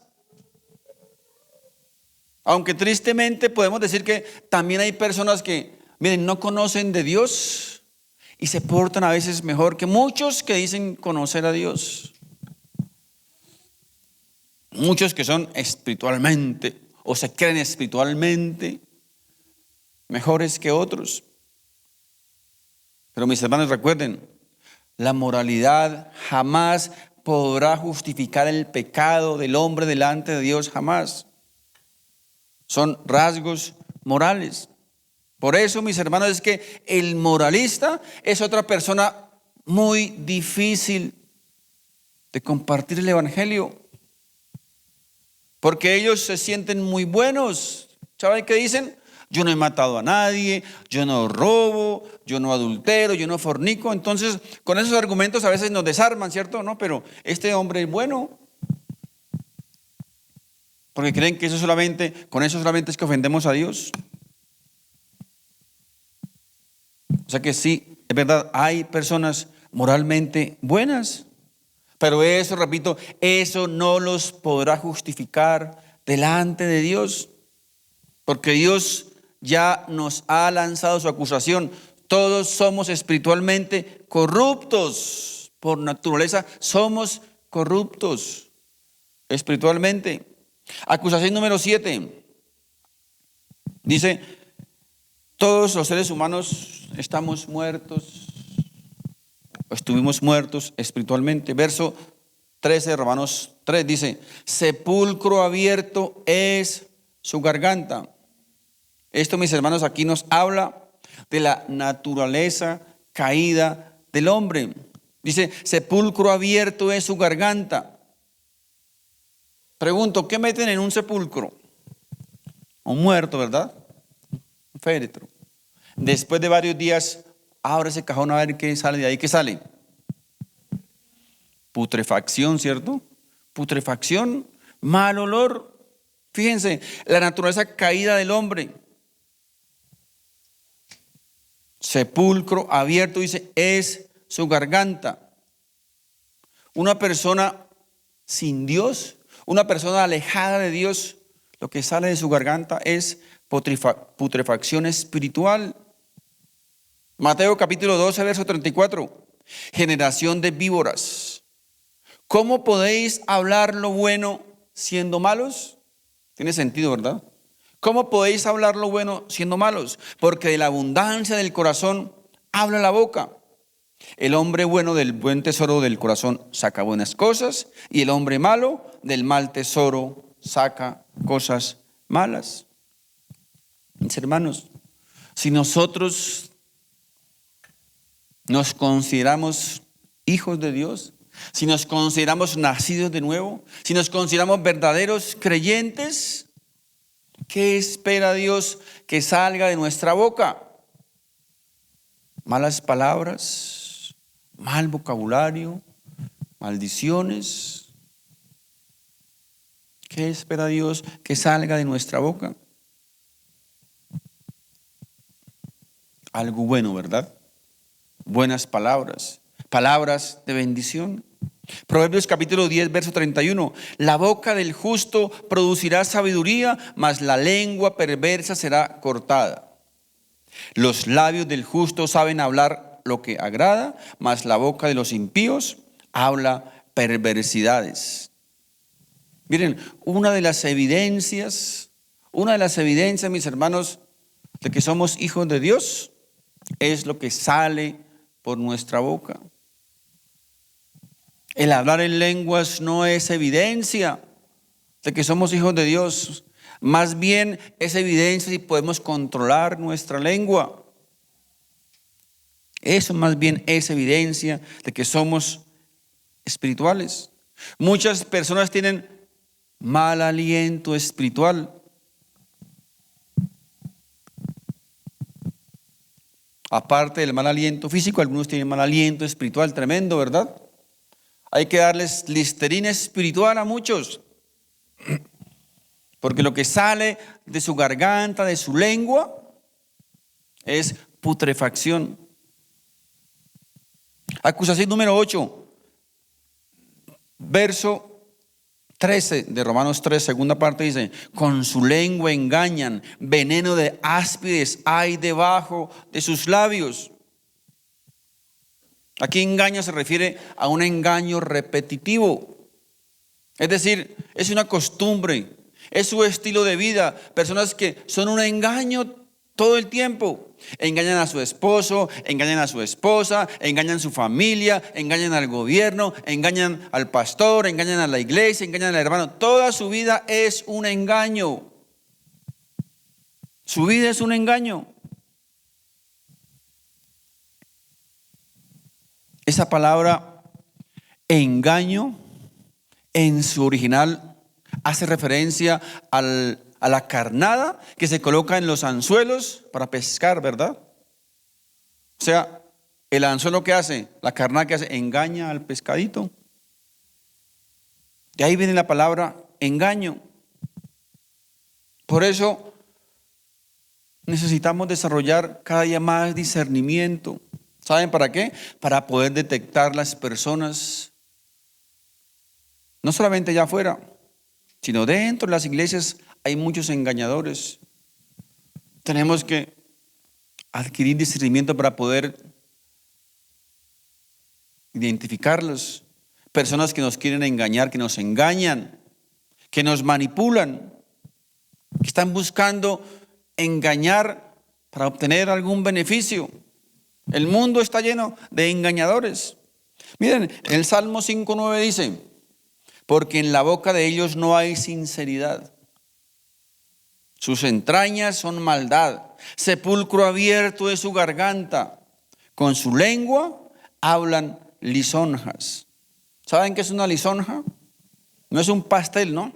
Aunque tristemente podemos decir que también hay personas que, miren, no conocen de Dios y se portan a veces mejor que muchos que dicen conocer a Dios. Muchos que son espiritualmente o se creen espiritualmente mejores que otros. Pero mis hermanos, recuerden, la moralidad jamás podrá justificar el pecado del hombre delante de Dios, jamás. Son rasgos morales. Por eso, mis hermanos, es que el moralista es otra persona muy difícil de compartir el evangelio, porque ellos se sienten muy buenos. ¿Saben qué dicen? Yo no he matado a nadie, yo no robo, yo no adultero, yo no fornico. Entonces, con esos argumentos a veces nos desarman, ¿cierto? No, pero este hombre es bueno. Porque creen que con eso solamente es que ofendemos a Dios. O sea que sí, es verdad, hay personas moralmente buenas, pero eso, repito, eso no los podrá justificar delante de Dios, porque Dios ya nos ha lanzado su acusación. Todos somos espiritualmente corruptos, por naturaleza somos corruptos espiritualmente. Acusación número 7. Dice, todos los seres humanos estamos muertos, o estuvimos muertos espiritualmente. Verso 13 de Romanos 3 dice, sepulcro abierto es su garganta. Esto, mis hermanos, aquí nos habla de la naturaleza caída del hombre. Dice, sepulcro abierto es su garganta. Pregunto, ¿qué meten en un sepulcro? Un muerto, ¿verdad? Un féretro. Después de varios días, abre ese cajón a ver qué sale de ahí. ¿Qué sale? Putrefacción, ¿cierto? Putrefacción, mal olor. Fíjense, la naturaleza caída del hombre. Sepulcro abierto, dice, es su garganta. Una persona sin Dios, una persona alejada de Dios, lo que sale de su garganta es putrefacción espiritual. Mateo capítulo 12, verso 34. Generación de víboras. ¿Cómo podéis hablar lo bueno siendo malos? Tiene sentido, ¿verdad? ¿Cómo podéis hablar lo bueno siendo malos? Porque de la abundancia del corazón habla la boca. El hombre bueno del buen tesoro del corazón saca buenas cosas, y el hombre malo del mal tesoro saca cosas malas. Mis hermanos, si nosotros nos consideramos hijos de Dios, si nos consideramos nacidos de nuevo, si nos consideramos verdaderos creyentes, ¿qué espera Dios que salga de nuestra boca? Malas palabras, mal vocabulario, maldiciones. ¿Qué espera Dios que salga de nuestra boca? Algo bueno, ¿verdad? Buenas palabras, palabras de bendición. Proverbios capítulo 10, verso 31. La boca del justo producirá sabiduría, mas la lengua perversa será cortada. Los labios del justo saben hablar lo que agrada, mas la boca de los impíos habla perversidades. Miren, una de las evidencias, mis hermanos, de que somos hijos de Dios es lo que sale por nuestra boca. El hablar en lenguas no es evidencia de que somos hijos de Dios. Más bien es evidencia si podemos controlar nuestra lengua. Eso más bien es evidencia de que somos espirituales. Muchas personas tienen mal aliento espiritual. Aparte del mal aliento físico, algunos tienen mal aliento espiritual tremendo, ¿verdad? Hay que darles Listerina espiritual a muchos. Porque lo que sale de su garganta, de su lengua, es putrefacción. Acusación número 8, verso 13 de Romanos 3, segunda parte, dice: con su lengua engañan, veneno de áspides hay debajo de sus labios. Aquí engaño se refiere a un engaño repetitivo. Es decir, es una costumbre, es su estilo de vida. Personas que son un engaño todo el tiempo. Engañan a su esposo, engañan a su esposa, engañan a su familia, engañan al gobierno, engañan al pastor, engañan a la iglesia, engañan al hermano. Toda su vida es un engaño. Su vida es un engaño. Esa palabra engaño en su original hace referencia a la carnada que se coloca en los anzuelos para pescar, ¿verdad? O sea, el anzuelo que hace, la carnada que hace, engaña al pescadito. De ahí viene la palabra engaño. Por eso necesitamos desarrollar cada día más discernimiento. ¿Saben para qué? Para poder detectar las personas, no solamente allá afuera, sino dentro de las iglesias hay muchos engañadores. Tenemos que adquirir discernimiento para poder identificarlos. Personas que nos quieren engañar, que nos engañan, que nos manipulan, que están buscando engañar para obtener algún beneficio. El mundo está lleno de engañadores. Miren, el Salmo 5:9 dice: porque en la boca de ellos no hay sinceridad. Sus entrañas son maldad. Sepulcro abierto es su garganta. Con su lengua hablan lisonjas. ¿Saben qué es una lisonja? No es un pastel, ¿no?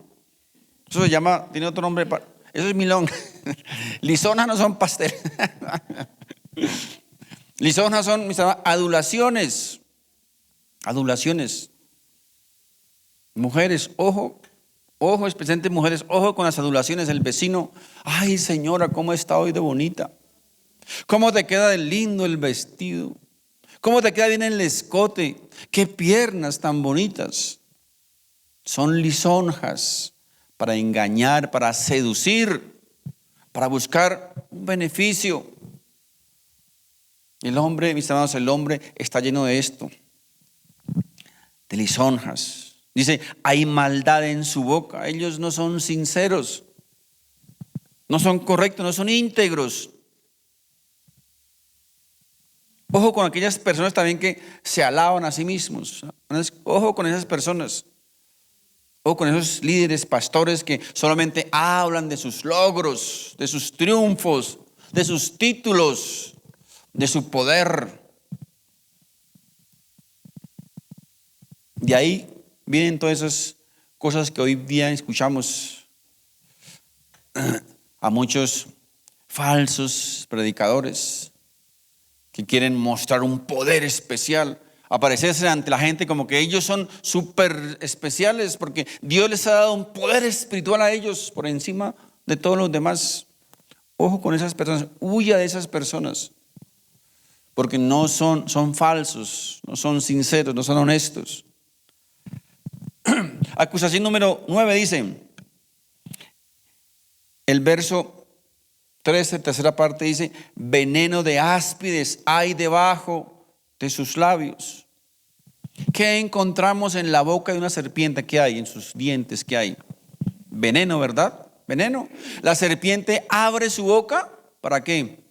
Eso se llama, tiene otro nombre. Eso es milonga. Lisonjas no son pastel. Lisonjas son, mis hermanos, adulaciones. Adulaciones. Mujeres, ojo, especialmente mujeres, ojo con las adulaciones del vecino. Ay, señora, ¿cómo está hoy de bonita? ¿Cómo te queda de lindo el vestido? ¿Cómo te queda bien el escote? ¿Qué piernas tan bonitas? Son lisonjas para engañar, para seducir, para buscar un beneficio. El hombre, mis hermanos, el hombre está lleno de esto, de lisonjas. Dice, hay maldad en su boca. Ellos no son sinceros, no son correctos, no son íntegros. Ojo con aquellas personas también que se alaban a sí mismos. Ojo con esas personas. Ojo con esos líderes, pastores que solamente hablan de sus logros, de sus triunfos, de sus títulos, de su poder. De ahí vienen todas esas cosas que hoy día escuchamos a muchos falsos predicadores que quieren mostrar un poder especial, aparecerse ante la gente como que ellos son súper especiales porque Dios les ha dado un poder espiritual a ellos por encima de todos los demás. Ojo con esas personas, huya de esas personas, porque son falsos, no son sinceros, no son honestos. Acusación número 9 dice, el verso 13, tercera parte dice, veneno de áspides hay debajo de sus labios. ¿Qué encontramos en la boca de una serpiente? ¿Qué hay en sus dientes? ¿Qué hay? Veneno, ¿verdad? Veneno. La serpiente abre su boca, ¿para qué?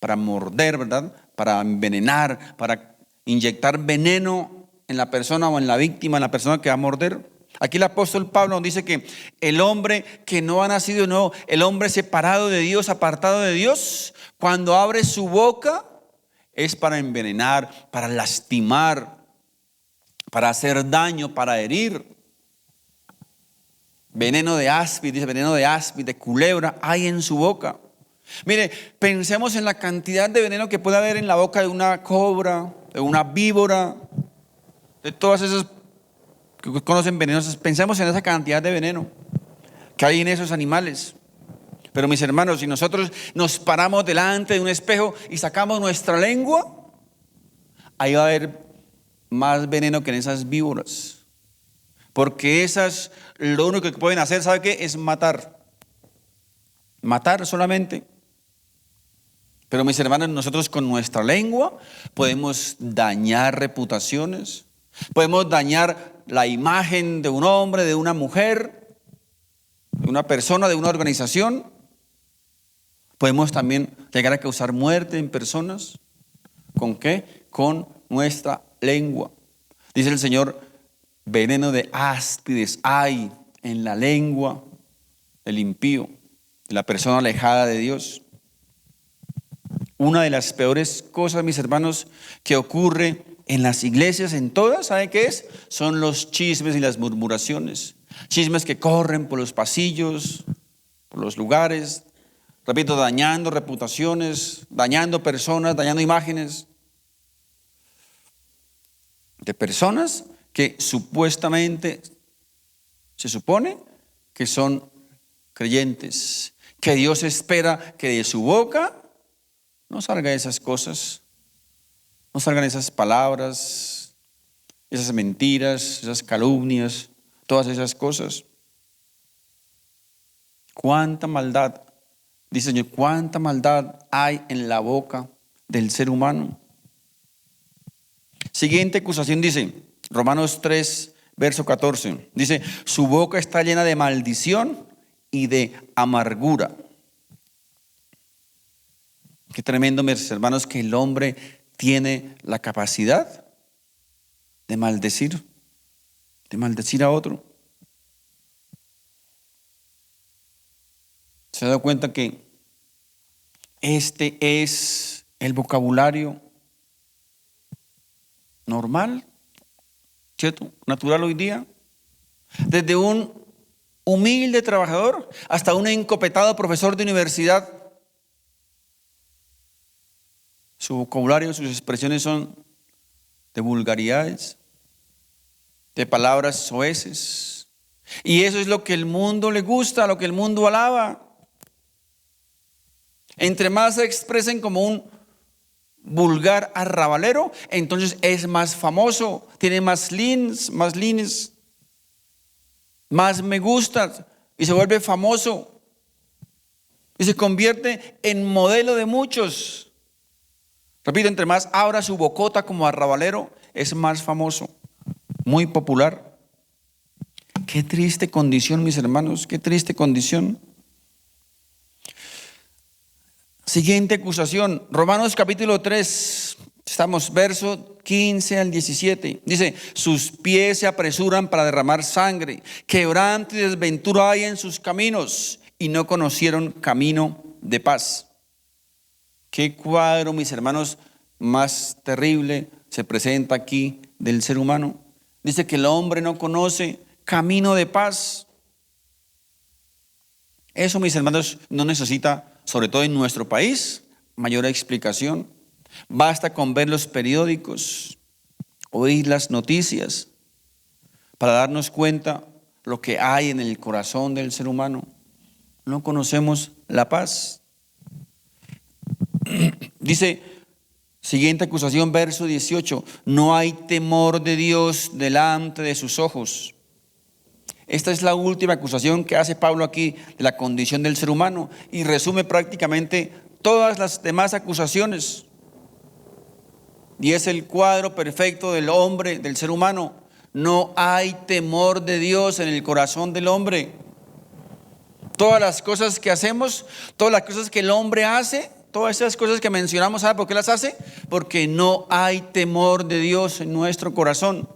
Para morder, ¿verdad? Para envenenar, para inyectar veneno en la persona o en la víctima, en la persona que va a morder. Aquí el apóstol Pablo nos dice que el hombre que no ha nacido de nuevo, el hombre separado de Dios, apartado de Dios, cuando abre su boca es para envenenar, para lastimar, para hacer daño, para herir. Veneno de áspid, dice, veneno de áspid, de culebra hay en su boca. Mire, pensemos en la cantidad de veneno que puede haber en la boca de una cobra, de una víbora, de todas esas que conocen venenosas. Pensemos en esa cantidad de veneno que hay en esos animales. Pero mis hermanos, si nosotros nos paramos delante de un espejo y sacamos nuestra lengua, ahí va a haber más veneno que en esas víboras. Porque esas, lo único que pueden hacer, ¿sabe qué? Es matar. Matar solamente. Pero mis hermanos, nosotros con nuestra lengua podemos dañar reputaciones, podemos dañar la imagen de un hombre, de una mujer, de una persona, de una organización. Podemos también llegar a causar muerte en personas. ¿Con qué? Con nuestra lengua. Dice el Señor, veneno de áspides hay en la lengua del impío, de la persona alejada de Dios. Una de las peores cosas, mis hermanos, que ocurre en las iglesias, en todas, ¿sabe qué es? Son los chismes y las murmuraciones. Chismes que corren por los pasillos, por los lugares, repito, dañando reputaciones, dañando personas, dañando imágenes de personas que supuestamente se supone que son creyentes, que Dios espera que de su boca no salgan esas cosas, no salgan esas palabras, esas mentiras, esas calumnias, todas esas cosas. Cuánta maldad, dice el Señor, cuánta maldad hay en la boca del ser humano. Siguiente acusación dice, Romanos 3, verso 14, dice, su boca está llena de maldición y de amargura. Qué tremendo, mis hermanos, que el hombre tiene la capacidad de maldecir a otro. ¿Se ha dado cuenta que este es el vocabulario normal, cierto, natural hoy día? Desde un humilde trabajador hasta un encopetado profesor de universidad. Su vocabulario, sus expresiones son de vulgaridades, de palabras soeces. Y eso es lo que el mundo le gusta, lo que el mundo alaba. Entre más se expresen como un vulgar arrabalero, entonces es más famoso, tiene más links, más me gusta y se vuelve famoso y se convierte en modelo de muchos. Repito, entre más abra su bocota como arrabalero, es más famoso, muy popular. Qué triste condición, mis hermanos, qué triste condición. Siguiente acusación, Romanos capítulo 3, Estamos verso 15 al 17. Dice, sus pies se apresuran para derramar sangre, quebranto y desventura hay en sus caminos, y no conocieron camino de paz. Qué cuadro, mis hermanos, más terrible se presenta aquí del ser humano. Dice que el hombre no conoce camino de paz. Eso, mis hermanos, no necesita, sobre todo en nuestro país, mayor explicación. Basta con ver los periódicos, oír las noticias, para darnos cuenta lo que hay en el corazón del ser humano. No conocemos la paz. Dice, siguiente acusación, verso 18, no hay temor de Dios delante de sus ojos. Esta es la última acusación que hace Pablo aquí de la condición del ser humano y resume prácticamente todas las demás acusaciones. Y es el cuadro perfecto del hombre, del ser humano. No hay temor de Dios en el corazón del hombre. Todas las cosas que hacemos, todas las cosas que el hombre hace, todas esas cosas que mencionamos, ¿sabe por qué las hace? Porque no hay temor de Dios en nuestro corazón.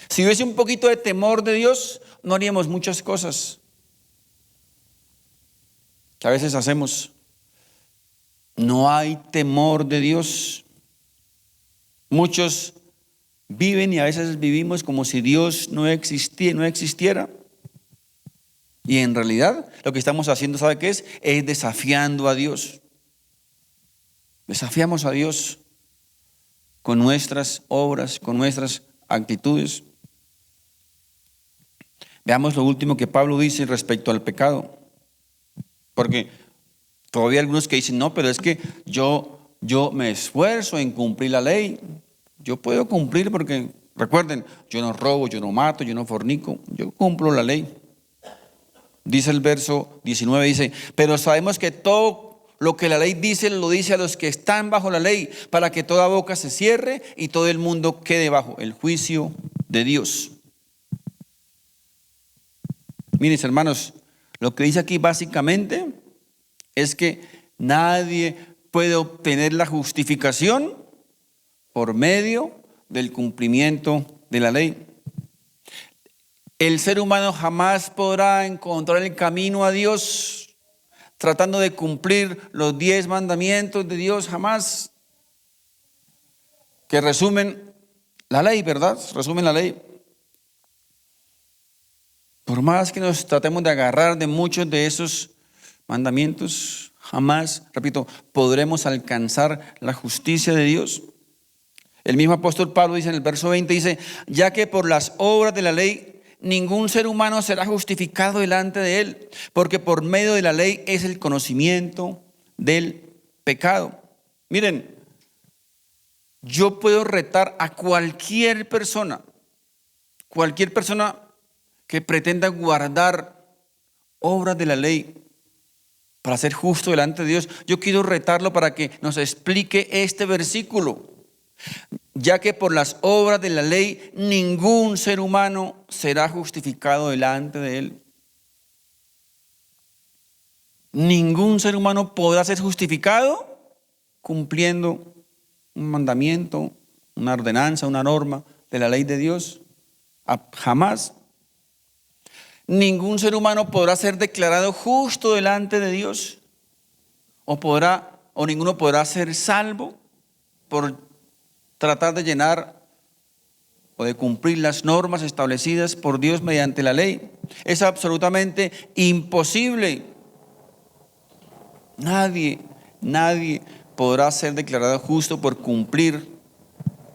Si hubiese un poquito de temor de Dios, no haríamos muchas cosas que a veces hacemos. No hay temor de Dios. Muchos viven y a veces vivimos como si Dios no existiera. Y en realidad lo que estamos haciendo, ¿sabe qué es? Es desafiando a Dios. Desafiamos a Dios con nuestras obras, con nuestras actitudes. Veamos lo último que Pablo dice respecto al pecado. Porque todavía hay algunos que dicen, no, pero es que yo me esfuerzo en cumplir la ley. Yo puedo cumplir porque, recuerden, yo no robo, yo no mato, yo no fornico, yo cumplo la ley. Dice el verso 19, dice, pero sabemos que todo lo que la ley dice, lo dice a los que están bajo la ley, para que toda boca se cierre y todo el mundo quede bajo el juicio de Dios. Miren, hermanos, lo que dice aquí básicamente es que nadie puede obtener la justificación por medio del cumplimiento de la ley. El ser humano jamás podrá encontrar el camino a Dios tratando de cumplir los 10 mandamientos de Dios, jamás. Que resumen la ley, ¿verdad? Resumen la ley. Por más que nos tratemos de agarrar de muchos de esos mandamientos, jamás, repito, podremos alcanzar la justicia de Dios. El mismo apóstol Pablo dice en el verso 20, dice, ya que por las obras de la ley ningún ser humano será justificado delante de él, porque por medio de la ley es el conocimiento del pecado. Miren, yo puedo retar a cualquier persona que pretenda guardar obras de la ley para ser justo delante de Dios. Yo quiero retarlo para que nos explique este versículo. Ya que por las obras de la ley ningún ser humano será justificado delante de él. Ningún ser humano podrá ser justificado cumpliendo un mandamiento, una ordenanza, una norma de la ley de Dios. Jamás. Ningún ser humano podrá ser declarado justo delante de Dios o ninguno podrá ser salvo por tratar de llenar o de cumplir las normas establecidas por Dios mediante la ley. Es absolutamente imposible. Nadie podrá ser declarado justo por cumplir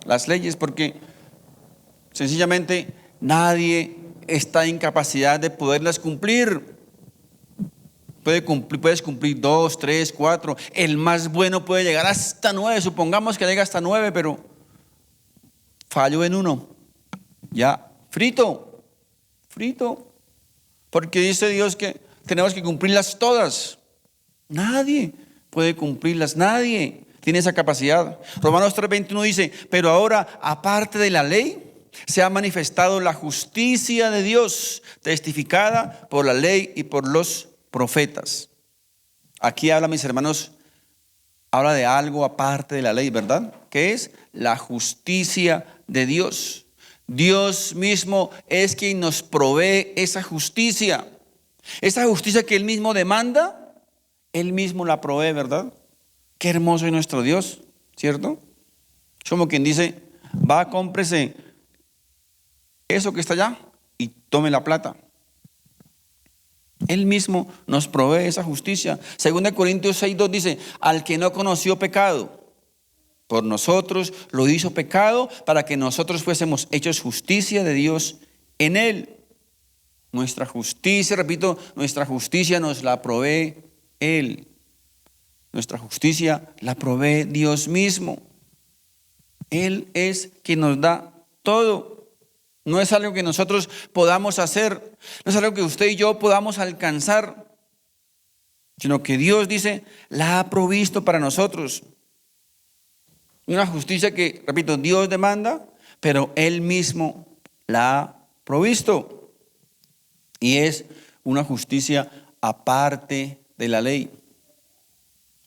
las leyes, porque sencillamente nadie está en capacidad de poderlas cumplir. Puedes cumplir 2, 3, 4. El más bueno puede llegar hasta 9. Supongamos que llega hasta 9, pero falló en uno. Ya, frito. Porque dice Dios que tenemos que cumplirlas todas. Nadie puede cumplirlas, nadie tiene esa capacidad. Romanos 3:21 dice, pero ahora, aparte de la ley, se ha manifestado la justicia de Dios, testificada por la ley y por los profetas. Aquí habla, mis hermanos, habla de algo aparte de la ley, ¿verdad? Que es la justicia de Dios. Dios mismo es quien nos provee esa justicia. Esa justicia que Él mismo demanda, Él mismo la provee, ¿verdad? Qué hermoso es nuestro Dios, ¿cierto? Es como quien dice, va, cómprese eso que está allá y tome la plata. Él mismo nos provee esa justicia. 2 Corintios 6:2 dice, al que no conoció pecado, por nosotros lo hizo pecado para que nosotros fuésemos hechos justicia de Dios en Él. Nuestra justicia, repito, nuestra justicia nos la provee Él. Nuestra justicia la provee Dios mismo. Él es quien nos da todo. No es algo que nosotros podamos hacer, no es algo que usted y yo podamos alcanzar, sino que Dios dice, la ha provisto para nosotros. Una justicia que, repito, Dios demanda, pero Él mismo la ha provisto. Y es una justicia aparte de la ley,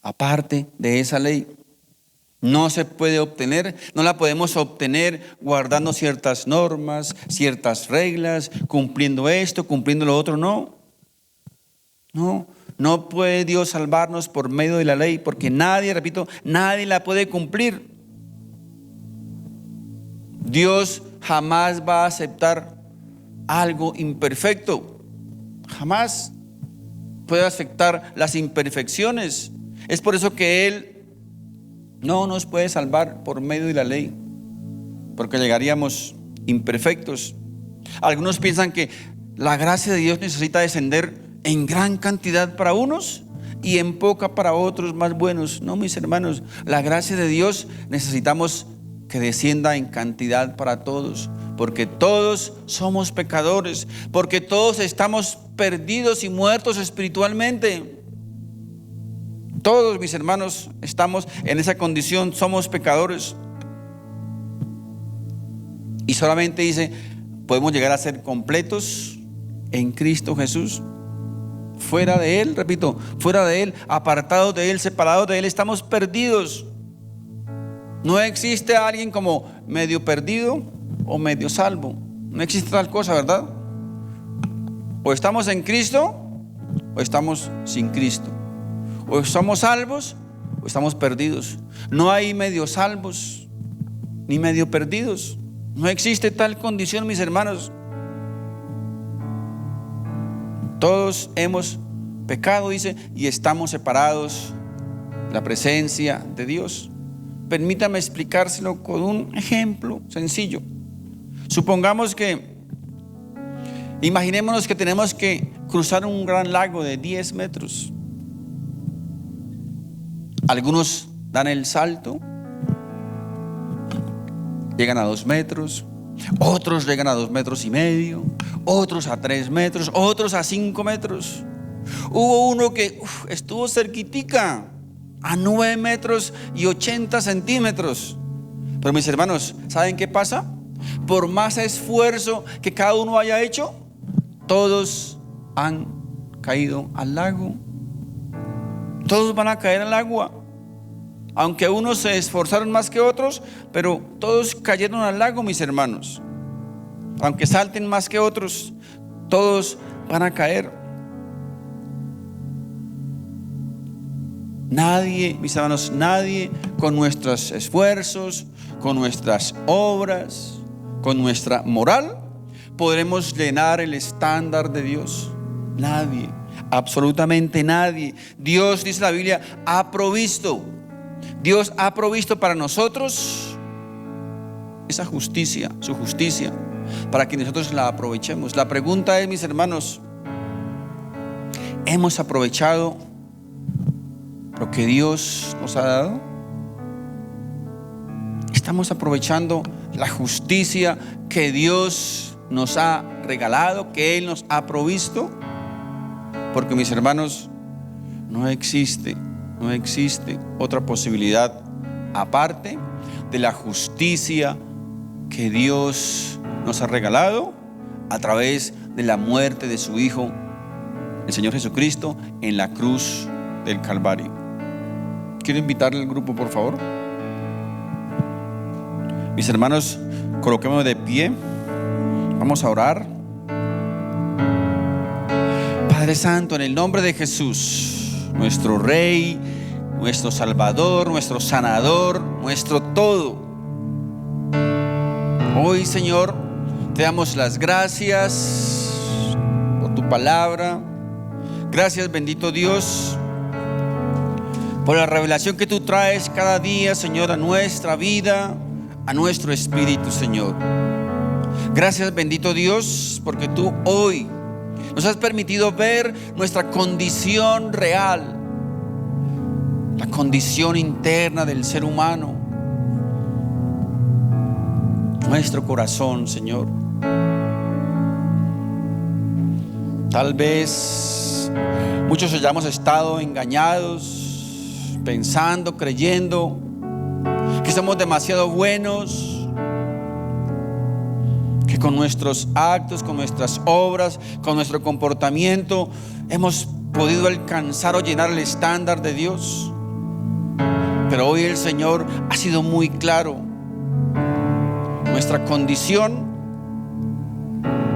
aparte de esa ley. No se puede obtener, no la podemos obtener guardando ciertas normas, ciertas reglas, cumpliendo esto, cumpliendo lo otro. No puede Dios salvarnos por medio de la ley, porque nadie, repito, nadie la puede cumplir. Dios jamás va a aceptar algo imperfecto, jamás puede aceptar las imperfecciones. Es por eso que Él no nos puede salvar por medio de la ley, porque llegaríamos imperfectos. Algunos piensan que la gracia de Dios necesita descender en gran cantidad para unos y en poca para otros más buenos. No, mis hermanos, la gracia de Dios necesitamos que descienda en cantidad para todos, porque todos somos pecadores, porque todos estamos perdidos y muertos espiritualmente. Todos, mis hermanos, estamos en esa condición, somos pecadores. Y solamente dice, podemos llegar a ser completos en Cristo Jesús. Fuera de Él, repito, fuera de Él, apartados de Él, separados de Él, estamos perdidos. No existe alguien como medio perdido o medio salvo. No existe tal cosa, ¿verdad? O estamos en Cristo o estamos sin Cristo. O somos salvos o estamos perdidos. No hay medio salvos ni medio perdidos. No existe tal condición, mis hermanos. Todos hemos pecado, dice, y estamos separados de la presencia de Dios. Permítame explicárselo con un ejemplo sencillo. Supongamos que, imaginémonos que tenemos que cruzar un gran lago de 10 metros. Algunos dan el salto, llegan a 2 metros, otros llegan a 2,5 metros, otros a 3 metros, otros a 5 metros. Hubo uno que estuvo cerquitica, a 9 metros y 80 centímetros. Pero mis hermanos, ¿saben qué pasa? Por más esfuerzo que cada uno haya hecho, todos han caído al lago. Todos van a caer al agua. Aunque unos se esforzaron más que otros, pero todos cayeron al lago, mis hermanos. Aunque salten más que otros, todos van a caer. Nadie, mis hermanos, nadie con nuestros esfuerzos, con nuestras obras, con nuestra moral, podremos llenar el estándar de Dios. Nadie, absolutamente nadie. Dios, dice la Biblia, ha provisto. Dios ha provisto para nosotros esa justicia, su justicia, para que nosotros la aprovechemos. La pregunta es, mis hermanos, ¿hemos aprovechado lo que Dios nos ha dado? ¿Estamos aprovechando la justicia que Dios nos ha regalado, que Él nos ha provisto? Porque, mis hermanos, no existe otra posibilidad aparte de la justicia que Dios nos ha regalado a través de la muerte de su Hijo, el Señor Jesucristo, en la cruz del Calvario. Quiero invitarle al grupo, por favor. Mis hermanos, coloquémonos de pie. Vamos a orar. Padre Santo, en el nombre de Jesús, nuestro Rey, nuestro Salvador, nuestro Sanador, nuestro todo. Hoy, Señor, te damos las gracias por tu palabra. Gracias, bendito Dios, por la revelación que tú traes cada día, Señor, a nuestra vida, a nuestro espíritu, Señor. Gracias, bendito Dios, porque tú hoy nos has permitido ver nuestra condición real, la condición interna del ser humano, nuestro corazón, Señor. Tal vez muchos hayamos estado engañados, pensando, creyendo que somos demasiado buenos, que con nuestros actos, con nuestras obras, con nuestro comportamiento hemos podido alcanzar o llenar el estándar de Dios. Pero hoy el Señor ha sido muy claro. Nuestra condición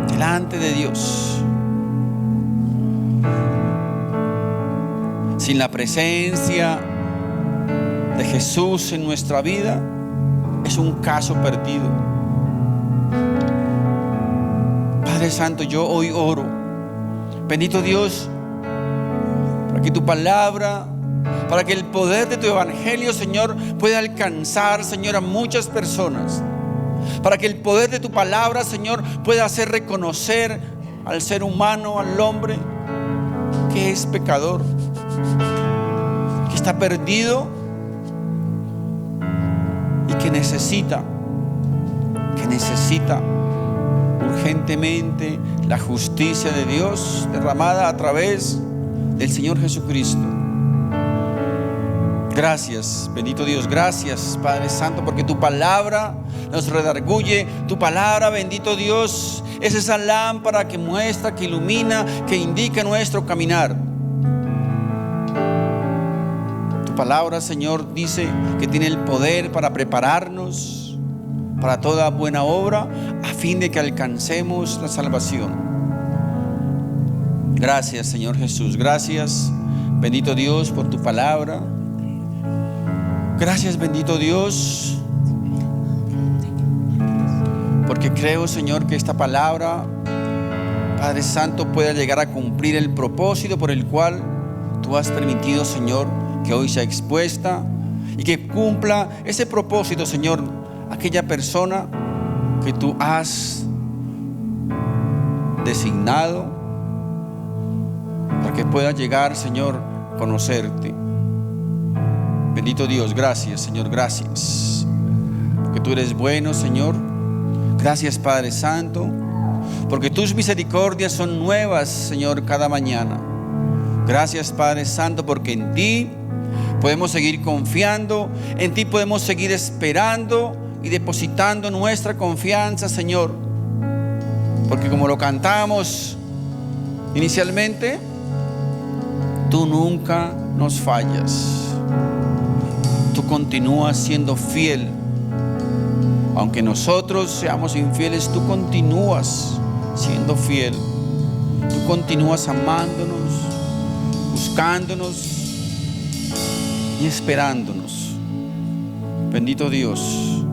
delante de Dios, sin la presencia de Jesús en nuestra vida, es un caso perdido. Padre Santo, yo hoy oro, bendito Dios, para que tu palabra, para que el poder de tu evangelio, Señor, pueda alcanzar, Señor, a muchas personas. Para que el poder de tu palabra, Señor, pueda hacer reconocer al ser humano, al hombre, que es pecador, que está perdido y que necesita urgentemente la justicia de Dios derramada a través del Señor Jesucristo. Gracias, bendito Dios, gracias, Padre Santo, porque tu palabra nos redarguye. Tu palabra, bendito Dios, es esa lámpara que muestra, que ilumina, que indica nuestro caminar. Tu palabra, Señor, dice que tiene el poder para prepararnos para toda buena obra, a fin de que alcancemos la salvación. Gracias, Señor Jesús, gracias, bendito Dios, por tu palabra. Gracias, bendito Dios, porque creo, Señor, que esta palabra, Padre Santo, pueda llegar a cumplir el propósito por el cual tú has permitido, Señor, que hoy sea expuesta, y que cumpla ese propósito, Señor, aquella persona que tú has designado para que pueda llegar, Señor, a conocerte. Bendito Dios, gracias, Señor, gracias, porque tú eres bueno, Señor. Gracias, Padre Santo, porque tus misericordias son nuevas, Señor, cada mañana. Gracias, Padre Santo, porque en ti podemos seguir confiando, en ti podemos seguir esperando y depositando nuestra confianza, Señor, porque como lo cantamos inicialmente, tú nunca nos fallas. Tú continúas siendo fiel. Aunque nosotros seamos infieles, tú continúas siendo fiel. Tú continúas amándonos, buscándonos y esperándonos. Bendito Dios,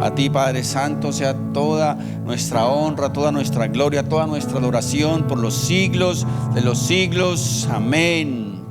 a ti, Padre Santo, sea toda nuestra honra, toda nuestra gloria, toda nuestra adoración por los siglos de los siglos. Amén.